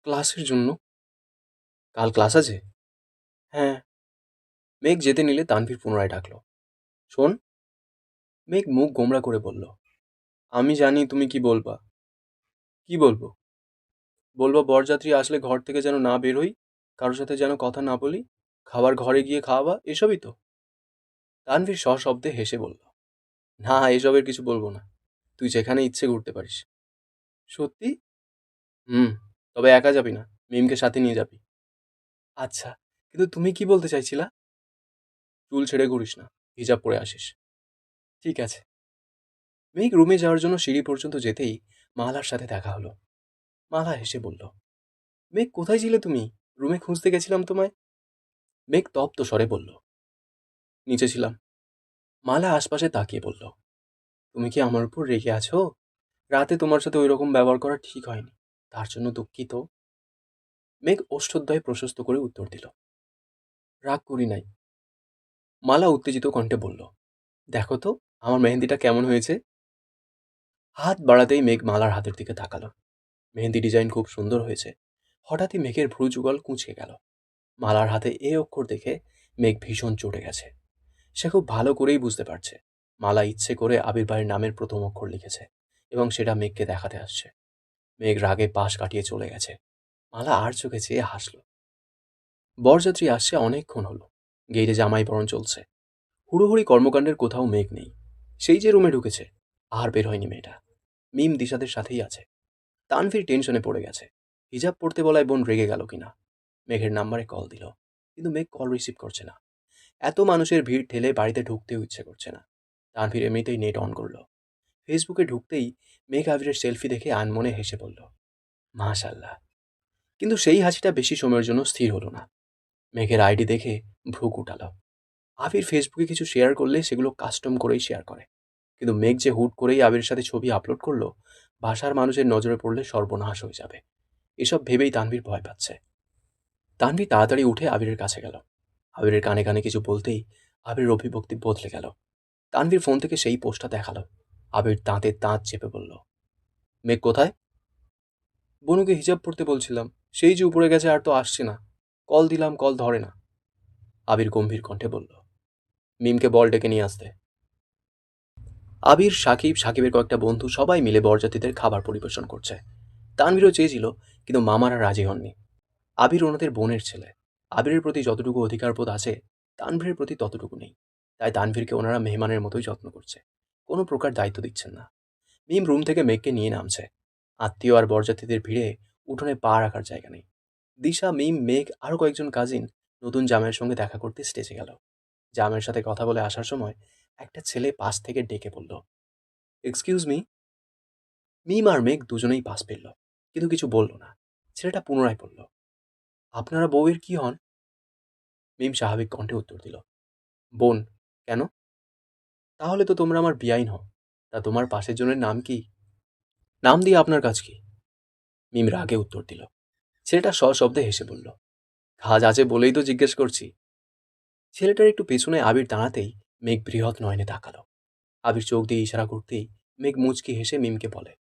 ক্লাসের জন্য। কাল ক্লাস আছে? হ্যাঁ। মেঘ যেতে নিলে তানভীর পুনরায় ডাকলো, শোন। মেঘ মুখ গোমড়া করে বলল, আমি জানি তুমি কি বলবা। কি বলবো? বলবো বরযাত্রী আসলে ঘর থেকে যেন না বের হই, কারোর সাথে যেন কথা না বলি, খাবার ঘরে গিয়ে খাওয়াবা, এসবই তো। তানভীর সশব্দে হেসে বলল, না, এসবের কিছু বলবো না। তুই যেখানে ইচ্ছে ঘুরতে পারিস। সত্যি? হুম। তবে একা যাবি না, মিমকে সাথে নিয়ে যাবি। আচ্ছা, কিন্তু তুমি কি বলতে চাইছিলা? চুল ছেড়ে ঘুরিস না, হিজাব পরে আসিস। ঠিক আছে। মেঘ রুমে যাওয়ার জন্য সিঁড়ি পর্যন্ত যেতেই মালার সাথে দেখা হলো। মালা হেসে বলল, মেঘ কোথায় ছিলে তুমি? রুমে খুঁজতে গেছিলাম তোমায়। মেঘ তপ্ত স্বরে বলল, নিচে ছিলাম। মালা আশপাশে তাকিয়ে বলল, তুমি কি আমার উপর রেগে আছো? রাতে তোমার সাথে ওই রকম ব্যবহার করা ঠিক হয়নি, তার জন্য দুঃখিত। মেঘ ওষ্ঠদ্বয় প্রশস্ত করে উত্তর দিল, রাগ করি নাই। মালা উত্তেজিত কণ্ঠে বলল, দেখো তো আমার মেহেন্দিটা কেমন হয়েছে। হাত বাড়াতেই মেঘ মালার হাতের দিকে তাকালো। মেহেন্দি ডিজাইন খুব সুন্দর হয়েছে। হঠাৎই মেঘের ভ্রু যুগল কুঁচকে গেল। মালার হাতে এ অক্ষর দেখে মেঘ ভীষণ চটে গেছে। সে খুব ভালো করেই বুঝতে পারছে মালা ইচ্ছে করে আবির ভাইয়ের নামের প্রথম অক্ষর লিখেছে এবং সেটা মেঘকে দেখাতে আসছে। মেঘ রাগে পাশ কাটিয়ে চলে গেছে। মালা আর চোখে চেয়ে হাসল। বরযাত্রী আসছে অনেকক্ষণ হলো। গেইটে জামাই বরণ চলছে। হুড়োহুড়ি কর্মকাণ্ডের কোথাও মেঘ নেই। সেই যে রুমে ঢুকেছে, আর বের হয়নি মেয়েটা। মিম দিশাদের সাথেই আছে। তানভীর টেনশনে পড়ে গেছে। হিজাব পড়তে বলায় বোন রেগে গেল কিনা। মেঘের নাম্বারে কল দিল, কিন্তু মেঘ কল রিসিভ করছে না। এত মানুষের ভিড় ঠেলে বাড়িতে ঢুকতেও ইচ্ছে করছে না। তানভীর এমনিতেই নেট অন করলো। ফেসবুকে ঢুকতেই মেঘ আবিরের সেলফি দেখে আনমনে হেসে বলল, মাশাল্লাহ। কিন্তু সেই হাসিটা বেশি সময়ের জন্য স্থির হলো না। মেঘের আইডি দেখে ভ্রু কুটালো। আবির ফেসবুকে কিছু শেয়ার করলে সেগুলো কাস্টম করেই শেয়ার করে, কিন্তু মেঘ যে হুট করেই আবিরের সাথে ছবি আপলোড করলো, ভাষার মানুষের নজরে পড়লে সর্বনাশ হয়ে যাবে। এসব ভেবেই তানভীর ভয় পাচ্ছে। তানভীর তাড়াতাড়ি উঠে আবিরের কাছে গেল। আবিরের কানে কানে কিছু বলতেই আবিরের অভিব্যক্তি বদলে গেল। তানভীর ফোন থেকে সেই পোস্টটা দেখালো। আবির দাঁতে দাঁত চেপে বলল, মেঘ কোথায়? বনুকে হিজাব পড়তে বলছিলাম, সেই যে উপরে গেছে, আর তো আসছে না। কল দিলাম, কল ধরে না। আবির গম্ভীর কণ্ঠে বলল, মিমকে বল ডেকে নিয়ে আসতে। আবির, সাকিব, সাকিবের কয়েকটা বন্ধু সবাই মিলে বরযাত্রীদের খাবার পরিবেশন করছে। তানভীরও চেয়েছিল, কিন্তু মামারা রাজি হননি। আবির ওনাদের বোনের ছেলে। আবিরের প্রতি যতটুকু অধিকারবোধ আছে, তানভীরের প্রতি ততটুকু নেই। তাই তানভীরকে ওনারা মেহমানের মতোই যত্ন করছে, কোনো প্রকার দায়িত্ব দিচ্ছেন না। মিম রুম থেকে মেঘকে নিয়ে নামছে। আত্মীয় আর বরযাত্রীদের ভিড়ে উঠোনে পা রাখার জায়গা নেই। দিশা, মিম, মেঘ আরও কয়েকজন কাজিন নতুন জামাইয়ের সঙ্গে দেখা করতে স্টেজে গেল। জামাইয়ের সাথে কথা বলে আসার সময় একটা ছেলে পাশ থেকে ডেকে বলল, এক্সকিউজ মি। মিম আর মেঘ দুজনেই পাশ ফেলল, কিন্তু কিছু বলল না। ছেলেটা পুনরায় বলল, আপনারা বউয়ের কি হন? মিম স্বাভাবিক কণ্ঠে উত্তর দিল, বোন। কেন? তাহলে তো তোমরা আমার বিয়াইন হও। তা তোমার পাশের জনের নাম কি? নাম দিয়ে আপনার কাজ কি? মিম রাগে উত্তর দিল। ছেলেটা সশব্দে হেসে বলল, কাজ আছে বলেই তো জিজ্ঞেস করছি। ছেলেটার একটু পেছনে আবির দাঁড়াতেই মেঘ বৃহৎ নয়নে তাকালো। আবির চোখ দিয়ে ইশারা করতেই মেঘ মুচকি হেসে মিমকে বলে,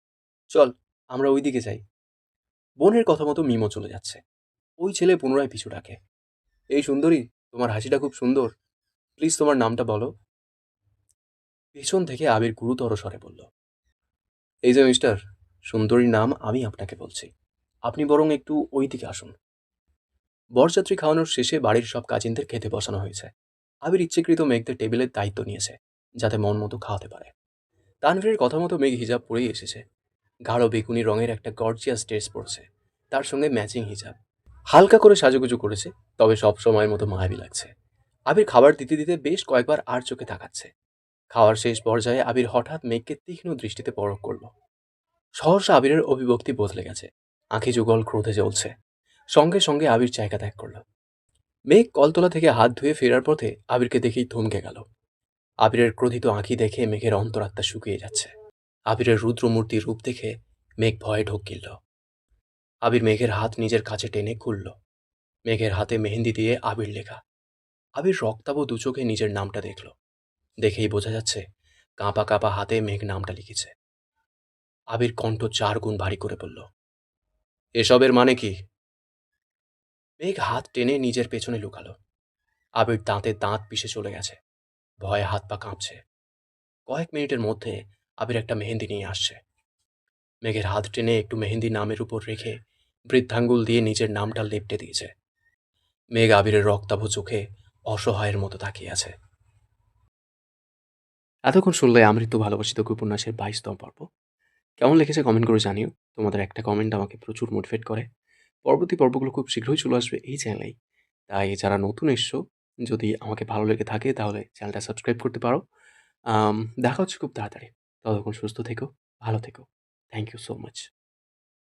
চল আমরা ওই দিকে যাই। বোনের কথা মতো মিমও চলে যাচ্ছে। ওই ছেলে পুনরায় পিছু ডাকে, এই সুন্দরী, তোমার হাসিটা খুব সুন্দর, প্লিজ তোমার নামটা বলো। পেছন থেকে আবির গুরুতর স্বরে বলল, এই যে মিস্টার, সুন্দরীর নাম আমি আপনাকে বলছি। আপনি বরং একটু ওই দিকে আসুন। বরযাত্রী খাওয়ানোর শেষে বাড়ির সব কাজিনদের খেতে বসানো হয়েছে। আবির ইচ্ছেকৃত মেঘদের টেবিলের দায়িত্ব নিয়েছে, যাতে মন মতো খাওয়াতে পারে। তানভীরের কথা মতো মেঘ হিজাব পরেই এসেছে। গাঢ় বেগুনি রঙের একটা গর্জিয়াস ড্রেস পরছে, তার সঙ্গে ম্যাচিং হিজাব। হালকা করে সাজুগুজু করেছে, তবে সব সময়ের মতো মায়াবী লাগছে। আবির খাবার দিতে দিতে বেশ কয়েকবার আর চোখে তাকাচ্ছে। খাওয়ার শেষ পর্যায়ে আবির হঠাৎ মেঘকে তীক্ষ্ণ দৃষ্টিতে পরখ করল। সহসা আবিরের অভিব্যক্তি বদলে গেছে। আঁখি যুগল ক্রোধে জ্বলছে। সঙ্গে সঙ্গে আবির জায়গা ত্যাগ করল। মেঘ কলতলা থেকে হাত ধুয়ে ফেরার পথে আবিরকে দেখেই থমকে গেল। আবিরের ক্রোধিত আঁখি দেখে মেঘের অন্তরাত্মা শুকিয়ে যাচ্ছে। আবিরের রুদ্রমূর্তির রূপ দেখে মেঘ ভয়ে ঢোক গিলল। আবির মেঘের হাত নিজের কাছে টেনে খুলল। মেঘের হাতে মেহেন্দি দিয়ে আবির লেখা। আবির রক্তাভ দু চোখে নিজের নামটা দেখল। দেখেই বোঝা যাচ্ছে কাঁপা কাঁপা হাতে মেঘ নামটা লিখেছে। আবির কণ্ঠ 4 গুণ ভারী করে বলল, এসবের মানে কি? মেঘ হাত টেনে নিজের পেছনে লুকালো। আবির দাঁতে দাঁত পিষে চলে গেছে। ভয়ে হাত পা কাঁপছে। কয়েক মিনিটের মধ্যে আবির একটা মেহেন্দি নিয়ে আসছে। মেঘের হাত টেনে একটু মেহেন্দি নামের উপর রেখে বৃদ্ধাঙ্গুল দিয়ে নিজের নামটা লেপটে দিয়েছে। মেঘ আবিরের রক্তাভ চোখে অসহায়ের মতো তাকিয়ে আছে। এতক্ষণ শুনলে আমৃত্যু ভালোবাসি তোকে উপন্যাসের ২২তম পর্ব। কেমন লেগেছে কমেন্ট করে জানিও। তোমাদের একটা কমেন্ট আমাকে প্রচুর মোটিভেট করে। পরবর্তী পর্বগুলো খুব শীঘ্রই চলে আসবে এই চ্যানেলেই। তাই যারা নতুন এসছো, যদি আমাকে ভালো লেগে থাকে তাহলে চ্যানেলটা সাবস্ক্রাইব করতে পারো। আম দেখা হচ্ছে খুব তাড়াতাড়ি। ততক্ষণ সুস্থ থেকো, ভালো থেকো। Thank you so much.